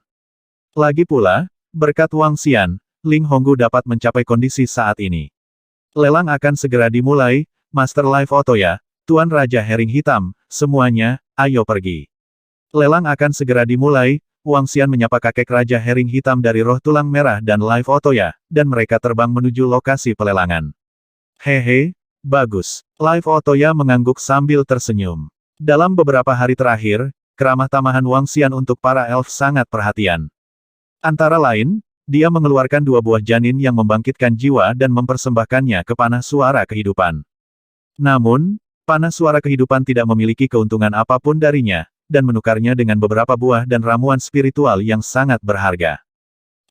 Lagi pula, berkat Wang Xian, Ling Honggu dapat mencapai kondisi saat ini. Lelang akan segera dimulai, Master Life Otoya, Tuan Raja Herring Hitam, semuanya, ayo pergi. Lelang akan segera dimulai, Wang Xian menyapa kakek Raja Herring Hitam dari Roh Tulang Merah dan Life Otoya, dan mereka terbang menuju lokasi pelelangan. Hehe, bagus. Life Otoya mengangguk sambil tersenyum. Dalam beberapa hari terakhir, keramah tamahan Wang Xian untuk para elf sangat perhatian. Antara lain, dia mengeluarkan 2 buah janin yang membangkitkan jiwa dan mempersembahkannya ke panah suara kehidupan. Namun, panah suara kehidupan tidak memiliki keuntungan apapun darinya, dan menukarnya dengan beberapa buah dan ramuan spiritual yang sangat berharga.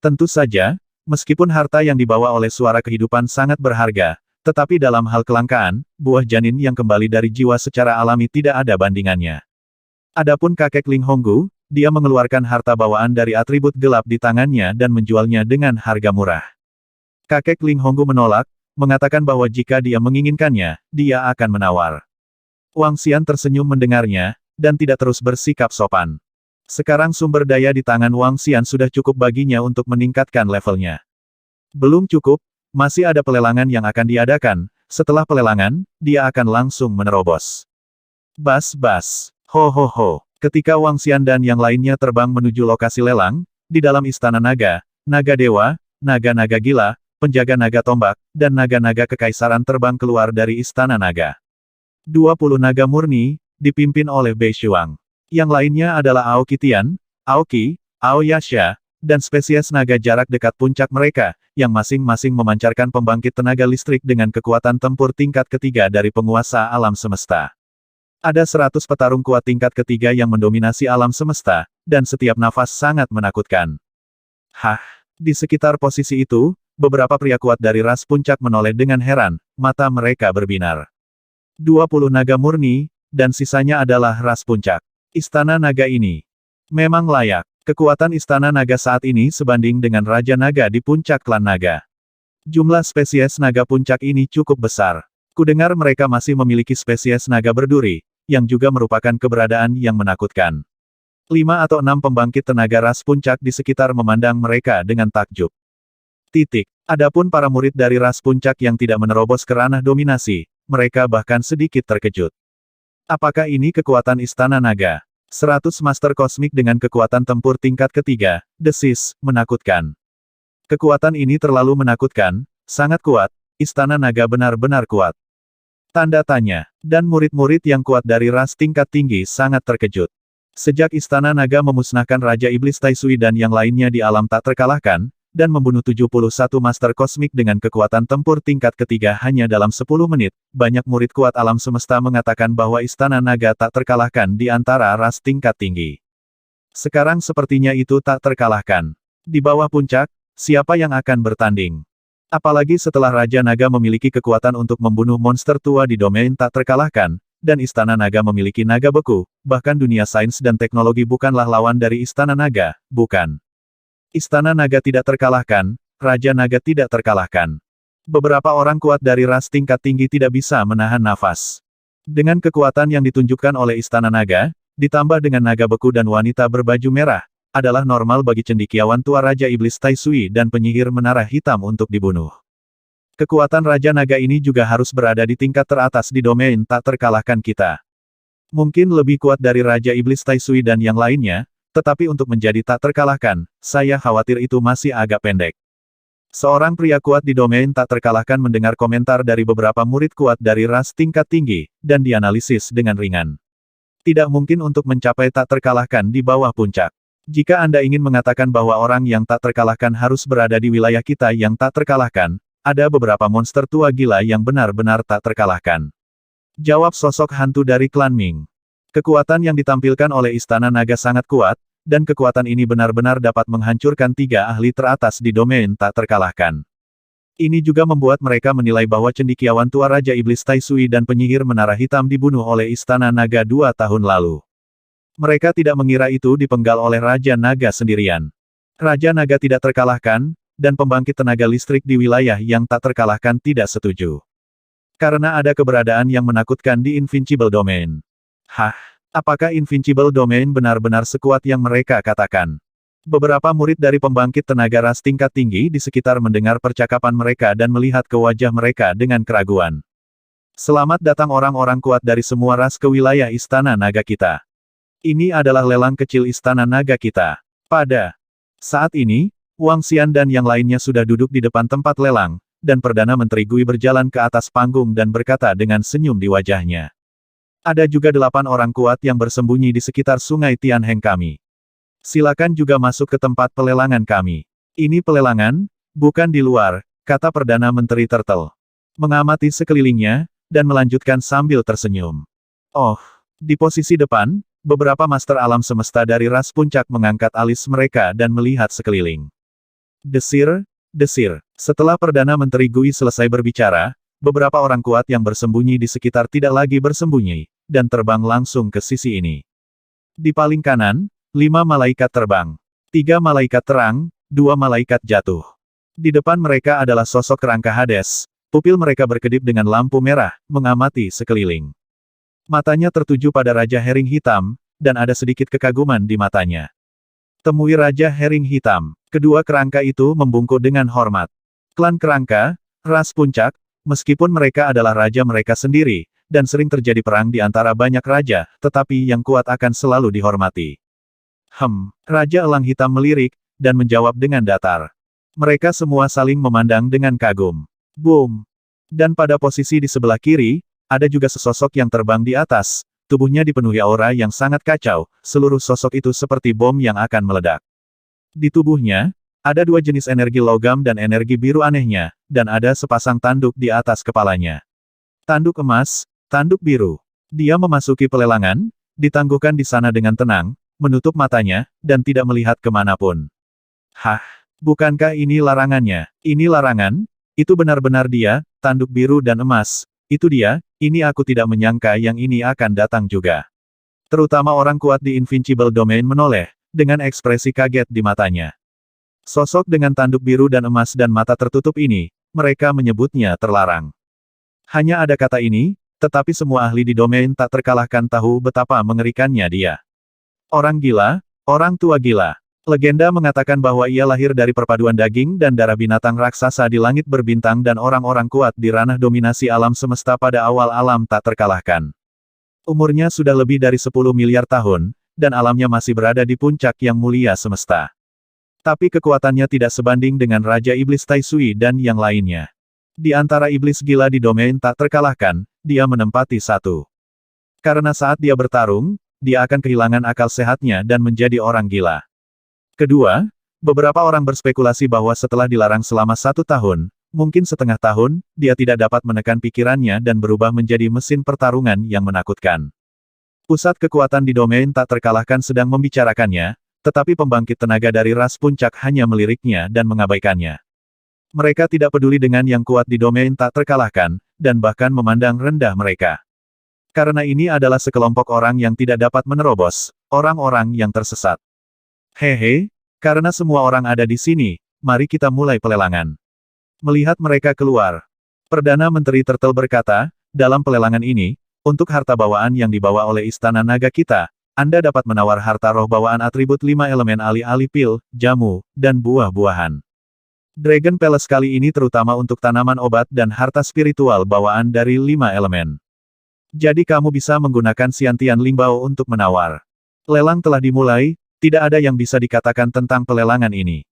Tentu saja, meskipun harta yang dibawa oleh suara kehidupan sangat berharga, tetapi dalam hal kelangkaan, buah janin yang kembali dari jiwa secara alami tidak ada bandingannya. Adapun kakek Ling Honggu, dia mengeluarkan harta bawaan dari atribut gelap di tangannya dan menjualnya dengan harga murah. Kakek Ling Honggu menolak, mengatakan bahwa jika dia menginginkannya, dia akan menawar. Wang Xian tersenyum mendengarnya, dan tidak terus bersikap sopan. Sekarang sumber daya di tangan Wang Xian sudah cukup baginya untuk meningkatkan levelnya. Belum cukup, masih ada pelelangan yang akan diadakan, setelah pelelangan, dia akan langsung menerobos. Bas-bas, ho. Ketika Wang Xian dan yang lainnya terbang menuju lokasi lelang, di dalam Istana Naga, Naga Dewa, Naga-Naga Gila, Penjaga Naga Tombak, dan Naga-Naga Kekaisaran terbang keluar dari Istana Naga. 20 naga murni, dipimpin oleh Bei Shuang. Yang lainnya adalah Aoki Tian, Aoki, Aoyasha, dan spesies naga jarak dekat puncak mereka, yang masing-masing memancarkan pembangkit tenaga listrik dengan kekuatan tempur tingkat ketiga dari penguasa alam semesta. Ada 100 petarung kuat tingkat ketiga yang mendominasi alam semesta, dan setiap nafas sangat menakutkan. Hah, di sekitar posisi itu, beberapa pria kuat dari ras puncak menoleh dengan heran, mata mereka berbinar. 20 naga murni, dan sisanya adalah ras puncak. Istana Naga ini memang layak. Kekuatan Istana Naga saat ini sebanding dengan Raja Naga di puncak klan Naga. Jumlah spesies naga puncak ini cukup besar. Kudengar mereka masih memiliki spesies naga berduri, yang juga merupakan keberadaan yang menakutkan. 5 atau 6 pembangkit tenaga ras puncak di sekitar memandang mereka dengan takjub. Adapun para murid dari ras puncak yang tidak menerobos ke ranah dominasi, mereka bahkan sedikit terkejut. Apakah ini kekuatan Istana Naga? 100 Master Kosmik dengan kekuatan tempur tingkat ketiga, desis, menakutkan. Kekuatan ini terlalu menakutkan, sangat kuat, Istana Naga benar-benar kuat. Tanda tanya. Dan murid-murid yang kuat dari ras tingkat tinggi sangat terkejut. Sejak Istana Naga memusnahkan Raja Iblis Taisui dan yang lainnya di alam tak terkalahkan, dan membunuh 71 Master Kosmik dengan kekuatan tempur tingkat ketiga hanya dalam 10 menit, banyak murid kuat alam semesta mengatakan bahwa Istana Naga tak terkalahkan di antara ras tingkat tinggi. Sekarang sepertinya itu tak terkalahkan. Di bawah puncak, siapa yang akan bertanding? Apalagi setelah Raja Naga memiliki kekuatan untuk membunuh monster tua di domain tak terkalahkan, dan Istana Naga memiliki naga beku, bahkan dunia sains dan teknologi bukanlah lawan dari Istana Naga, bukan. Istana Naga tidak terkalahkan, Raja Naga tidak terkalahkan. Beberapa orang kuat dari ras tingkat tinggi tidak bisa menahan nafas. Dengan kekuatan yang ditunjukkan oleh Istana Naga, ditambah dengan naga beku dan wanita berbaju merah, adalah normal bagi cendekiawan tua Raja Iblis Tai Sui dan penyihir menara hitam untuk dibunuh. Kekuatan Raja Naga ini juga harus berada di tingkat teratas di domain tak terkalahkan kita. Mungkin lebih kuat dari Raja Iblis Tai Sui dan yang lainnya, tetapi untuk menjadi tak terkalahkan, saya khawatir itu masih agak pendek. Seorang pria kuat di domain tak terkalahkan mendengar komentar dari beberapa murid kuat dari ras tingkat tinggi, dan dianalisis dengan ringan. Tidak mungkin untuk mencapai tak terkalahkan di bawah puncak. Jika Anda ingin mengatakan bahwa orang yang tak terkalahkan harus berada di wilayah kita yang tak terkalahkan, ada beberapa monster tua gila yang benar-benar tak terkalahkan. Jawab sosok hantu dari klan Ming. Kekuatan yang ditampilkan oleh Istana Naga sangat kuat, dan kekuatan ini benar-benar dapat menghancurkan 3 ahli teratas di domain tak terkalahkan. Ini juga membuat mereka menilai bahwa cendekiawan tua Raja Iblis Tai Sui dan penyihir menara hitam dibunuh oleh Istana Naga 2 tahun lalu. Mereka tidak mengira itu dipenggal oleh Raja Naga sendirian. Raja Naga tidak terkalahkan, dan pembangkit tenaga listrik di wilayah yang tak terkalahkan tidak setuju. Karena ada keberadaan yang menakutkan di Invincible Domain. Hah? Apakah Invincible Domain benar-benar sekuat yang mereka katakan? Beberapa murid dari pembangkit tenaga ras tingkat tinggi di sekitar mendengar percakapan mereka dan melihat ke wajah mereka dengan keraguan. Selamat datang orang-orang kuat dari semua ras ke wilayah Istana Naga kita. Ini adalah lelang kecil Istana Naga kita. Pada saat ini, Wang Xian dan yang lainnya sudah duduk di depan tempat lelang, dan Perdana Menteri Gui berjalan ke atas panggung dan berkata dengan senyum di wajahnya. Ada juga 8 orang kuat yang bersembunyi di sekitar sungai Tianheng kami. Silakan juga masuk ke tempat pelelangan kami. Ini pelelangan, bukan di luar, kata Perdana Menteri Turtle. Mengamati sekelilingnya, dan melanjutkan sambil tersenyum. Oh, di posisi depan, beberapa master alam semesta dari ras puncak mengangkat alis mereka dan melihat sekeliling. Desir, desir. Setelah Perdana Menteri Gui selesai berbicara, beberapa orang kuat yang bersembunyi di sekitar tidak lagi bersembunyi, dan terbang langsung ke sisi ini. Di paling kanan, 5 malaikat terbang. 3 malaikat terang, 2 malaikat jatuh. Di depan mereka adalah sosok kerangka Hades, pupil mereka berkedip dengan lampu merah, mengamati sekeliling. Matanya tertuju pada Raja Hering Hitam, dan ada sedikit kekaguman di matanya. Temui Raja Hering Hitam. Kedua kerangka itu membungkuk dengan hormat. Klan kerangka, ras puncak, meskipun mereka adalah raja mereka sendiri, dan sering terjadi perang di antara banyak raja, tetapi yang kuat akan selalu dihormati. Raja Elang Hitam melirik, dan menjawab dengan datar. Mereka semua saling memandang dengan kagum. Boom! Dan pada posisi di sebelah kiri, ada juga sesosok yang terbang di atas, tubuhnya dipenuhi aura yang sangat kacau, seluruh sosok itu seperti bom yang akan meledak. Di tubuhnya, ada 2 jenis energi logam dan energi biru anehnya, dan ada sepasang tanduk di atas kepalanya. Tanduk emas, tanduk biru. Dia memasuki pelelangan, ditangguhkan di sana dengan tenang, menutup matanya, dan tidak melihat kemanapun. Hah? Bukankah ini larangannya? Ini larangan? Itu benar-benar dia, tanduk biru dan emas. Itu dia, ini aku tidak menyangka yang ini akan datang juga. Terutama orang kuat di Invincible Domain menoleh, dengan ekspresi kaget di matanya. Sosok dengan tanduk biru dan emas dan mata tertutup ini, mereka menyebutnya terlarang. Hanya ada kata ini, tetapi semua ahli di domain tak terkalahkan tahu betapa mengerikannya dia. Orang gila, orang tua gila. Legenda mengatakan bahwa ia lahir dari perpaduan daging dan darah binatang raksasa di langit berbintang dan orang-orang kuat di ranah dominasi alam semesta pada awal alam tak terkalahkan. Umurnya sudah lebih dari 10 miliar tahun, dan alamnya masih berada di puncak yang mulia semesta. Tapi kekuatannya tidak sebanding dengan Raja Iblis Tai Sui dan yang lainnya. Di antara iblis gila di domain tak terkalahkan, dia menempati satu. Karena saat dia bertarung, dia akan kehilangan akal sehatnya dan menjadi orang gila. Kedua, beberapa orang berspekulasi bahwa setelah dilarang selama 1 tahun, mungkin setengah tahun, dia tidak dapat menekan pikirannya dan berubah menjadi mesin pertarungan yang menakutkan. Pusat kekuatan di domain tak terkalahkan sedang membicarakannya, tetapi pembangkit tenaga dari ras puncak hanya meliriknya dan mengabaikannya. Mereka tidak peduli dengan yang kuat di domain tak terkalahkan, dan bahkan memandang rendah mereka. Karena ini adalah sekelompok orang yang tidak dapat menerobos, orang-orang yang tersesat. Hehe, karena semua orang ada di sini, mari kita mulai pelelangan. Melihat mereka keluar, Perdana Menteri Turtle berkata, dalam pelelangan ini, untuk harta bawaan yang dibawa oleh Istana Naga kita, Anda dapat menawar harta roh bawaan atribut 5 elemen alih-alih pil, jamu, dan buah-buahan. Dragon Palace kali ini terutama untuk tanaman obat dan harta spiritual bawaan dari 5 elemen. Jadi kamu bisa menggunakan Xiantian Lingbao untuk menawar. Lelang telah dimulai, tidak ada yang bisa dikatakan tentang pelelangan ini.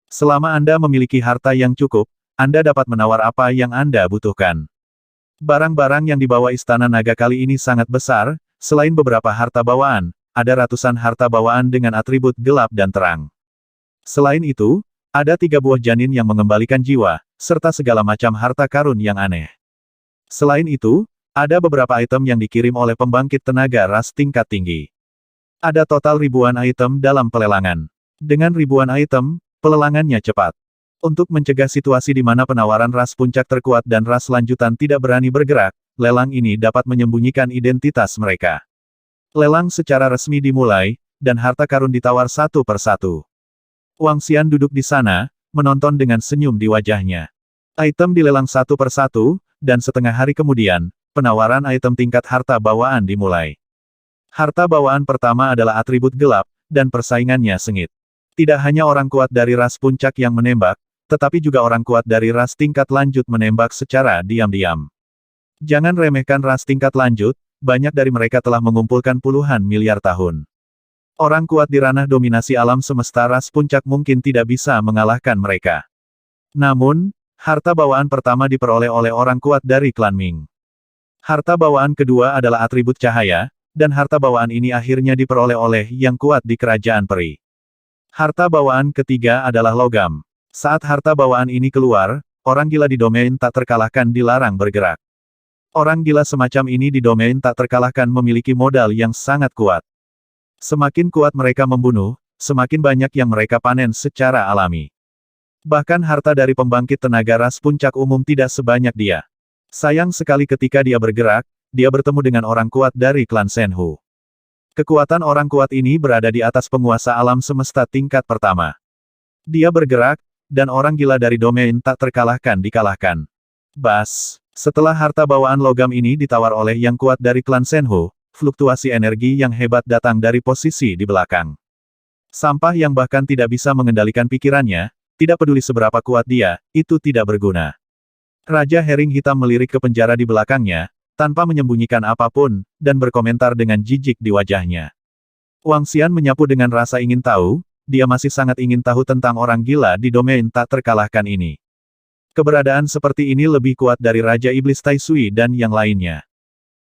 Selama Anda memiliki harta yang cukup, Anda dapat menawar apa yang Anda butuhkan. Barang-barang yang dibawa Istana Naga kali ini sangat besar, selain beberapa harta bawaan, ada ratusan harta bawaan dengan atribut gelap dan terang. Selain itu, ada 3 buah janin yang mengembalikan jiwa, serta segala macam harta karun yang aneh. Selain itu, ada beberapa item yang dikirim oleh pembangkit tenaga ras tingkat tinggi. Ada total ribuan item dalam pelelangan. Dengan ribuan item, pelelangannya cepat. Untuk mencegah situasi di mana penawaran ras puncak terkuat dan ras lanjutan tidak berani bergerak, lelang ini dapat menyembunyikan identitas mereka. Lelang secara resmi dimulai, dan harta karun ditawar satu per satu. Wang Xian duduk di sana, menonton dengan senyum di wajahnya. Item dilelang satu per satu, dan setengah hari kemudian, penawaran item tingkat harta bawaan dimulai. Harta bawaan pertama adalah atribut gelap, dan persaingannya sengit. Tidak hanya orang kuat dari ras puncak yang menembak, tetapi juga orang kuat dari ras tingkat lanjut menembak secara diam-diam. Jangan remehkan ras tingkat lanjut, banyak dari mereka telah mengumpulkan puluhan miliar tahun. Orang kuat di ranah dominasi alam semesta ras puncak mungkin tidak bisa mengalahkan mereka. Namun, harta bawaan pertama diperoleh oleh orang kuat dari klan Ming. Harta bawaan kedua adalah atribut cahaya, dan harta bawaan ini akhirnya diperoleh oleh yang kuat di kerajaan peri. Harta bawaan ketiga adalah logam. Saat harta bawaan ini keluar, orang gila di domain tak terkalahkan dilarang bergerak. Orang gila semacam ini di domain tak terkalahkan memiliki modal yang sangat kuat. Semakin kuat mereka membunuh, semakin banyak yang mereka panen secara alami. Bahkan harta dari pembangkit tenaga ras puncak umum tidak sebanyak dia. Sayang sekali ketika dia bergerak, dia bertemu dengan orang kuat dari klan Shenhu. Kekuatan orang kuat ini berada di atas penguasa alam semesta tingkat pertama. Dia bergerak, dan orang gila dari domain tak terkalahkan dikalahkan. Bas, setelah harta bawaan logam ini ditawar oleh yang kuat dari klan Shenhu, fluktuasi energi yang hebat datang dari posisi di belakang. Sampah yang bahkan tidak bisa mengendalikan pikirannya, tidak peduli seberapa kuat dia, itu tidak berguna. Raja Herring Hitam melirik ke penjara di belakangnya, tanpa menyembunyikan apapun, dan berkomentar dengan jijik di wajahnya. Wang Xian menyapu dengan rasa ingin tahu, dia masih sangat ingin tahu tentang orang gila di domain tak terkalahkan ini. Keberadaan seperti ini lebih kuat dari Raja Iblis Tai Sui dan yang lainnya.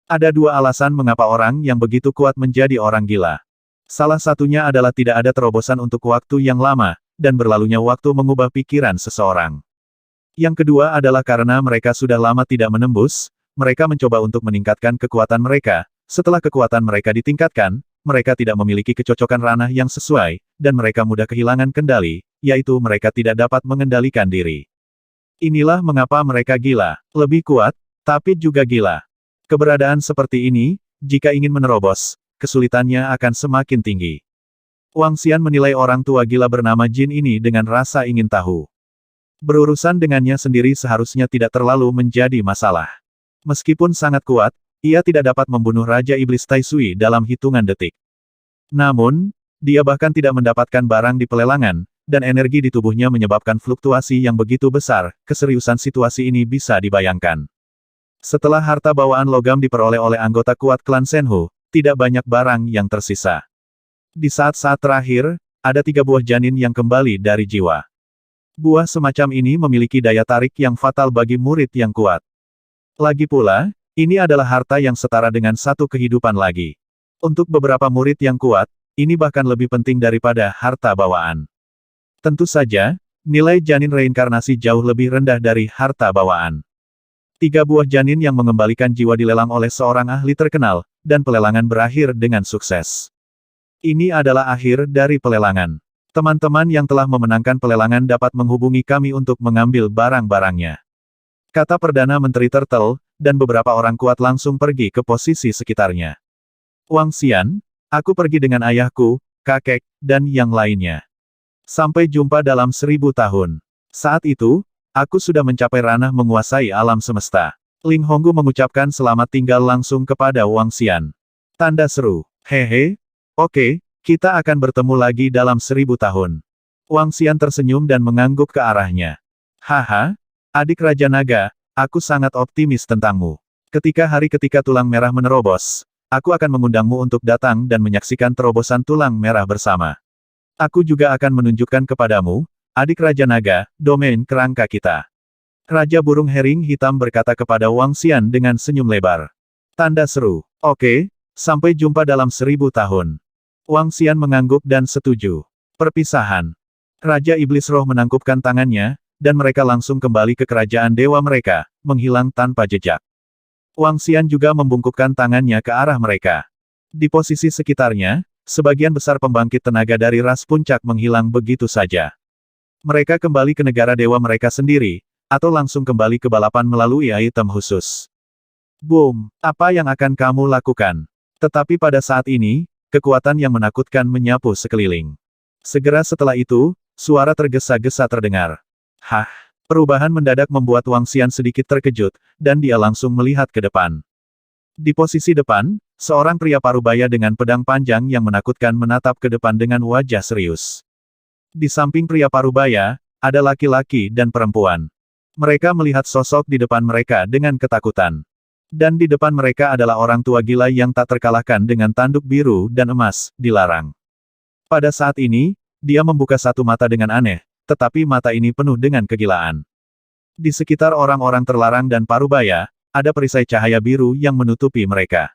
Ada 2 alasan mengapa orang yang begitu kuat menjadi orang gila. Salah satunya adalah tidak ada terobosan untuk waktu yang lama, dan berlalunya waktu mengubah pikiran seseorang. Yang kedua adalah karena mereka sudah lama tidak menembus, mereka mencoba untuk meningkatkan kekuatan mereka, setelah kekuatan mereka ditingkatkan, mereka tidak memiliki kecocokan ranah yang sesuai, dan mereka mudah kehilangan kendali, yaitu mereka tidak dapat mengendalikan diri. Inilah mengapa mereka gila, lebih kuat, tapi juga gila. Keberadaan seperti ini, jika ingin menerobos, kesulitannya akan semakin tinggi. Wang Xian menilai orang tua gila bernama Jin ini dengan rasa ingin tahu. Berurusan dengannya sendiri seharusnya tidak terlalu menjadi masalah. Meskipun sangat kuat, ia tidak dapat membunuh Raja Iblis Tai Sui dalam hitungan detik. Namun, dia bahkan tidak mendapatkan barang di pelelangan, dan energi di tubuhnya menyebabkan fluktuasi yang begitu besar, keseriusan situasi ini bisa dibayangkan. Setelah harta bawaan logam diperoleh oleh anggota kuat klan Shenhu, tidak banyak barang yang tersisa. Di saat-saat terakhir, ada 3 buah janin yang kembali dari jiwa. Buah semacam ini memiliki daya tarik yang fatal bagi murid yang kuat. Lagi pula, ini adalah harta yang setara dengan 1 kehidupan lagi. Untuk beberapa murid yang kuat, ini bahkan lebih penting daripada harta bawaan. Tentu saja, nilai janin reinkarnasi jauh lebih rendah dari harta bawaan. 3 buah janin yang mengembalikan jiwa dilelang oleh seorang ahli terkenal, dan pelelangan berakhir dengan sukses. Ini adalah akhir dari pelelangan. Teman-teman yang telah memenangkan pelelangan dapat menghubungi kami untuk mengambil barang-barangnya. Kata Perdana Menteri Turtle, dan beberapa orang kuat langsung pergi ke posisi sekitarnya. Wang Xian, aku pergi dengan ayahku, kakek, dan yang lainnya. Sampai jumpa dalam 1000 tahun. Saat itu, aku sudah mencapai ranah menguasai alam semesta. Ling Honggu mengucapkan selamat tinggal langsung kepada Wang Xian. Tanda seru. Hehe. Oke, kita akan bertemu lagi dalam 1000 tahun. Wang Xian tersenyum dan mengangguk ke arahnya. Haha, adik Raja Naga, aku sangat optimis tentangmu. Ketika tulang merah menerobos, aku akan mengundangmu untuk datang dan menyaksikan terobosan tulang merah bersama. Aku juga akan menunjukkan kepadamu, adik Raja Naga, domain kerangka kita. Raja Burung Hering Hitam berkata kepada Wang Xian dengan senyum lebar. Tanda seru. Oke, sampai jumpa dalam 1000 tahun. Wang Xian mengangguk dan setuju. Perpisahan. Raja Iblis Roh menangkupkan tangannya, dan mereka langsung kembali ke kerajaan dewa mereka, menghilang tanpa jejak. Wang Xian juga membungkukkan tangannya ke arah mereka. Di posisi sekitarnya, sebagian besar pembangkit tenaga dari ras puncak menghilang begitu saja. Mereka kembali ke negara dewa mereka sendiri, atau langsung kembali ke balapan melalui item khusus. Boom! Apa yang akan kamu lakukan? Tetapi pada saat ini, kekuatan yang menakutkan menyapu sekeliling. Segera setelah itu, suara tergesa-gesa terdengar. Hah! Perubahan mendadak membuat Wang Xian sedikit terkejut, dan dia langsung melihat ke depan. Di posisi depan, seorang pria parubaya dengan pedang panjang yang menakutkan menatap ke depan dengan wajah serius. Di samping pria parubaya, ada laki-laki dan perempuan. Mereka melihat sosok di depan mereka dengan ketakutan. Dan di depan mereka adalah orang tua gila yang tak terkalahkan dengan tanduk biru dan emas, dilarang. Pada saat ini, dia membuka satu mata dengan aneh, tetapi mata ini penuh dengan kegilaan. Di sekitar orang-orang terlarang dan parubaya, ada perisai cahaya biru yang menutupi mereka.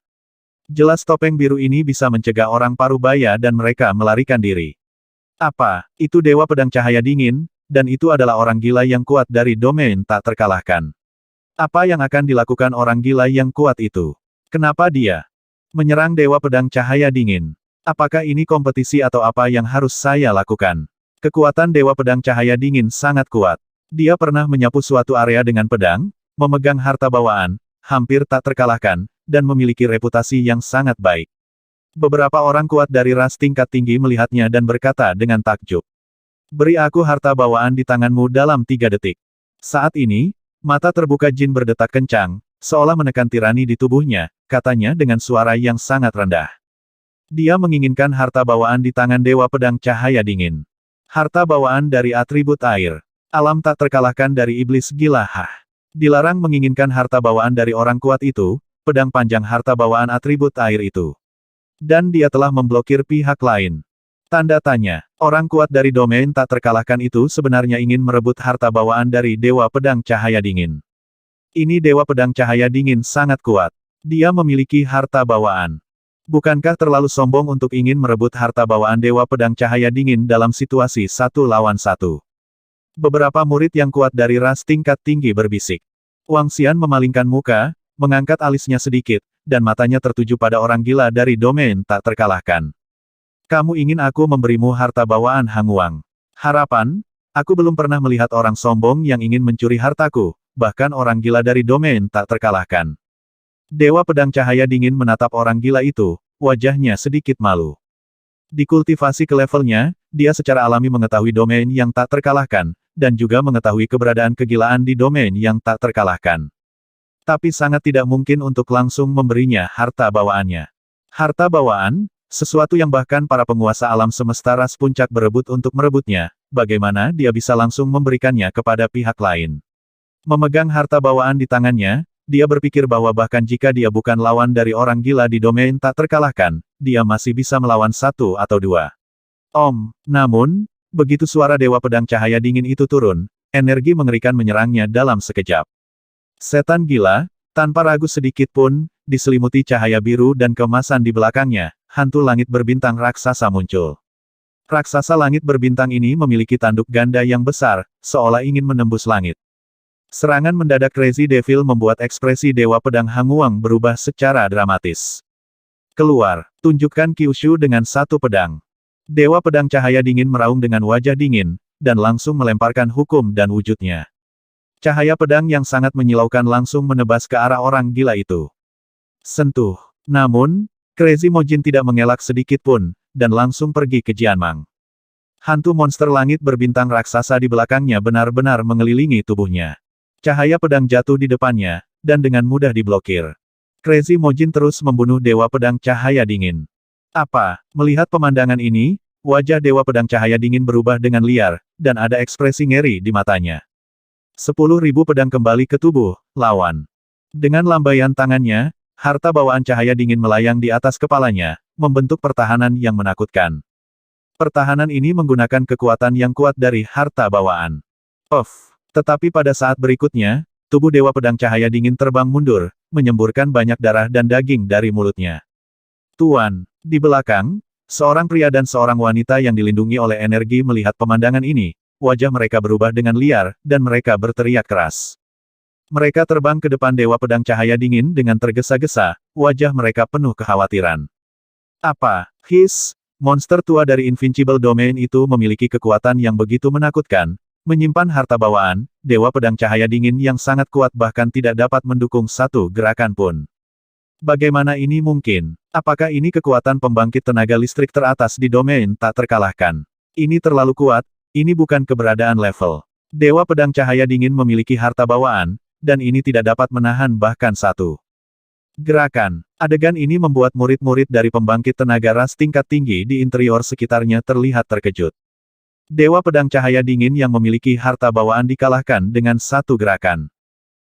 Jelas topeng biru ini bisa mencegah orang parubaya dan mereka melarikan diri. Apa, itu Dewa Pedang Cahaya Dingin? Dan itu adalah orang gila yang kuat dari domain tak terkalahkan. Apa yang akan dilakukan orang gila yang kuat itu? Kenapa dia menyerang Dewa Pedang Cahaya Dingin? Apakah ini kompetisi atau apa yang harus saya lakukan? Kekuatan Dewa Pedang Cahaya Dingin sangat kuat. Dia pernah menyapu suatu area dengan pedang, memegang harta bawaan, hampir tak terkalahkan, dan memiliki reputasi yang sangat baik. Beberapa orang kuat dari ras tingkat tinggi melihatnya dan berkata dengan takjub. Beri aku harta bawaan di tanganmu dalam 3 detik. Saat ini, mata terbuka Jin berdetak kencang, seolah menekan tirani di tubuhnya, katanya dengan suara yang sangat rendah. Dia menginginkan harta bawaan di tangan Dewa Pedang Cahaya Dingin. Harta bawaan dari atribut air. Alam tak terkalahkan dari iblis gila. Dilarang menginginkan harta bawaan dari orang kuat itu, pedang panjang harta bawaan atribut air itu. Dan dia telah memblokir pihak lain. Tanda tanya, orang kuat dari domain tak terkalahkan itu sebenarnya ingin merebut harta bawaan dari Dewa Pedang Cahaya Dingin. Ini Dewa Pedang Cahaya Dingin sangat kuat. Dia memiliki harta bawaan. Bukankah terlalu sombong untuk ingin merebut harta bawaan Dewa Pedang Cahaya Dingin dalam situasi 1 lawan 1? Beberapa murid yang kuat dari ras tingkat tinggi berbisik. Wang Xian memalingkan muka, mengangkat alisnya sedikit, dan matanya tertuju pada orang gila dari domain tak terkalahkan. Kamu ingin aku memberimu harta bawaan Hang Wang? Harapan? Aku belum pernah melihat orang sombong yang ingin mencuri hartaku, bahkan orang gila dari domain tak terkalahkan. Dewa Pedang Cahaya Dingin menatap orang gila itu, wajahnya sedikit malu. Dikultivasi ke levelnya, dia secara alami mengetahui domain yang tak terkalahkan, dan juga mengetahui keberadaan kegilaan di domain yang tak terkalahkan. Tapi sangat tidak mungkin untuk langsung memberinya harta bawaannya. Harta bawaan? Sesuatu yang bahkan para penguasa alam semesta ras puncak berebut untuk merebutnya, bagaimana dia bisa langsung memberikannya kepada pihak lain? Memegang harta bawaan di tangannya, dia berpikir bahwa bahkan jika dia bukan lawan dari orang gila di domain tak terkalahkan, dia masih bisa melawan 1 atau 2. Namun, begitu suara Dewa Pedang Cahaya Dingin itu turun, energi mengerikan menyerangnya dalam sekejap. Setan gila, tanpa ragu sedikit pun, diselimuti cahaya biru dan keemasan di belakangnya, hantu langit berbintang raksasa muncul. Raksasa langit berbintang ini memiliki tanduk ganda yang besar, seolah ingin menembus langit. Serangan mendadak Crazy Devil membuat ekspresi Dewa Pedang Hang Wang berubah secara dramatis. Keluar, tunjukkan Kyushu dengan satu pedang. Dewa Pedang Cahaya Dingin meraung dengan wajah dingin, dan langsung melemparkan hukum dan wujudnya. Cahaya pedang yang sangat menyilaukan langsung menebas ke arah orang gila itu. Sentuh. Namun, Crazy Mojin tidak mengelak sedikit pun, dan langsung pergi ke Jianmang. Hantu monster langit berbintang raksasa di belakangnya benar-benar mengelilingi tubuhnya. Cahaya pedang jatuh di depannya, dan dengan mudah diblokir. Crazy Mojin terus membunuh Dewa Pedang Cahaya Dingin. Apa? Melihat pemandangan ini, wajah Dewa Pedang Cahaya Dingin berubah dengan liar, dan ada ekspresi ngeri di matanya. 10.000 pedang kembali ke tubuh, lawan. Dengan lambaian tangannya, harta bawaan cahaya dingin melayang di atas kepalanya, membentuk pertahanan yang menakutkan. Pertahanan ini menggunakan kekuatan yang kuat dari harta bawaan. Tetapi pada saat berikutnya, tubuh Dewa Pedang Cahaya Dingin terbang mundur, menyemburkan banyak darah dan daging dari mulutnya. Tuan, di belakang, seorang pria dan seorang wanita yang dilindungi oleh energi melihat pemandangan ini, wajah mereka berubah dengan liar, dan mereka berteriak keras. Mereka terbang ke depan Dewa Pedang Cahaya Dingin dengan tergesa-gesa, wajah mereka penuh kekhawatiran. Apa? Monster tua dari Invincible Domain itu memiliki kekuatan yang begitu menakutkan, menyimpan harta bawaan, Dewa Pedang Cahaya Dingin yang sangat kuat bahkan tidak dapat mendukung satu gerakan pun. Bagaimana ini mungkin? Apakah ini kekuatan pembangkit tenaga listrik teratas di domain tak terkalahkan? Ini terlalu kuat, ini bukan keberadaan level. Dewa Pedang Cahaya Dingin memiliki harta bawaan, dan ini tidak dapat menahan bahkan satu gerakan. Adegan ini membuat murid-murid dari pembangkit tenaga ras tingkat tinggi di interior sekitarnya terlihat terkejut. Dewa Pedang Cahaya Dingin yang memiliki harta bawaan dikalahkan dengan satu gerakan.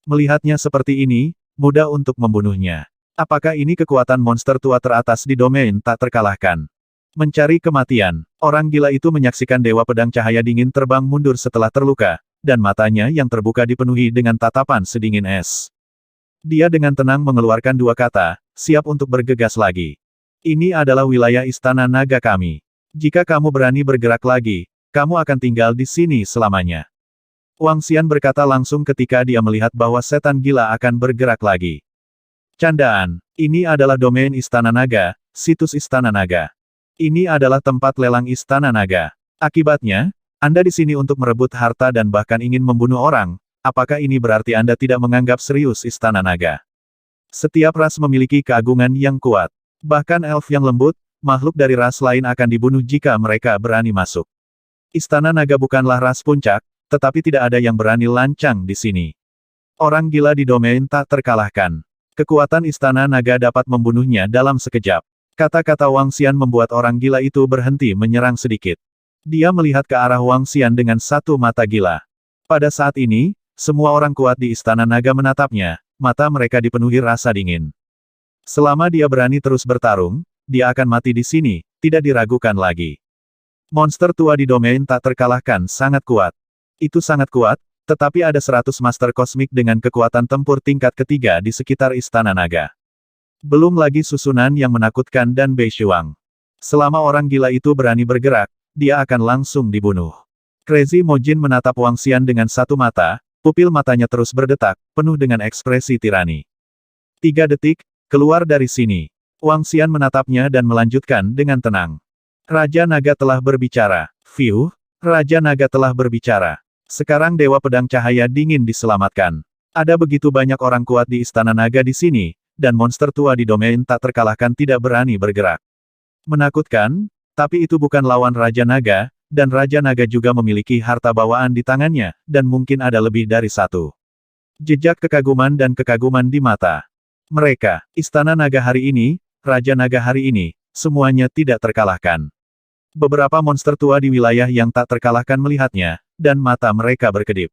Melihatnya seperti ini, mudah untuk membunuhnya. Apakah ini kekuatan monster tua teratas di domain tak terkalahkan? Mencari kematian, orang gila itu menyaksikan Dewa Pedang Cahaya Dingin terbang mundur setelah terluka, dan matanya yang terbuka dipenuhi dengan tatapan sedingin es. Dia dengan tenang mengeluarkan dua kata, siap untuk bergegas lagi. Ini adalah wilayah Istana Naga kami. Jika kamu berani bergerak lagi, kamu akan tinggal di sini selamanya. Wang Xian berkata langsung ketika dia melihat bahwa setan gila akan bergerak lagi. Candaan, ini adalah domain Istana Naga, situs Istana Naga. Ini adalah tempat lelang Istana Naga. Akibatnya, Anda di sini untuk merebut harta dan bahkan ingin membunuh orang, apakah ini berarti Anda tidak menganggap serius Istana Naga? Setiap ras memiliki keagungan yang kuat. Bahkan elf yang lembut, makhluk dari ras lain akan dibunuh jika mereka berani masuk. Istana Naga bukanlah ras puncak, tetapi tidak ada yang berani lancang di sini. Orang gila di domain tak terkalahkan. Kekuatan Istana Naga dapat membunuhnya dalam sekejap. Kata-kata Wang Xian membuat orang gila itu berhenti menyerang sedikit. Dia melihat ke arah Wang Xian dengan satu mata gila. Pada saat ini, semua orang kuat di Istana Naga menatapnya, mata mereka dipenuhi rasa dingin. Selama dia berani terus bertarung, dia akan mati di sini, tidak diragukan lagi. Monster tua di domain tak terkalahkan sangat kuat. Itu sangat kuat, tetapi ada 100 master kosmik dengan kekuatan tempur tingkat ketiga di sekitar Istana Naga. Belum lagi susunan yang menakutkan dan Bei Shuang. Selama orang gila itu berani bergerak, dia akan langsung dibunuh. Crazy Mojin menatap Wang Xian dengan satu mata, pupil matanya terus berdetak, penuh dengan ekspresi tirani. 3 detik, keluar dari sini. Wang Xian menatapnya dan melanjutkan dengan tenang. Raja Naga telah berbicara. Raja Naga telah berbicara. Sekarang Dewa Pedang Cahaya Dingin diselamatkan. Ada begitu banyak orang kuat di Istana Naga di sini, dan monster tua di domain tak terkalahkan tidak berani bergerak. Menakutkan, tapi itu bukan lawan Raja Naga, dan Raja Naga juga memiliki harta bawaan di tangannya, dan mungkin ada lebih dari satu. Jejak kekaguman dan kekaguman di mata mereka. Istana Naga hari ini, Raja Naga hari ini, semuanya tidak terkalahkan. Beberapa monster tua di wilayah yang tak terkalahkan melihatnya, dan mata mereka berkedip.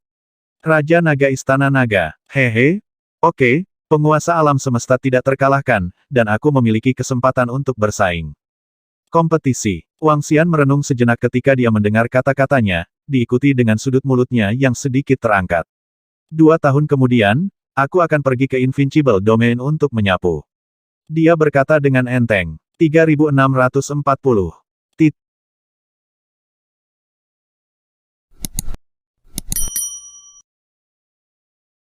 Raja Naga Istana Naga, hehe, oke, penguasa alam semesta tidak terkalahkan, dan aku memiliki kesempatan untuk bersaing. Kompetisi. Wang Xian merenung sejenak ketika dia mendengar kata-katanya, diikuti dengan sudut mulutnya yang sedikit terangkat. 2 tahun kemudian, aku akan pergi ke Invincible Domain untuk menyapu. Dia berkata dengan enteng. 3640.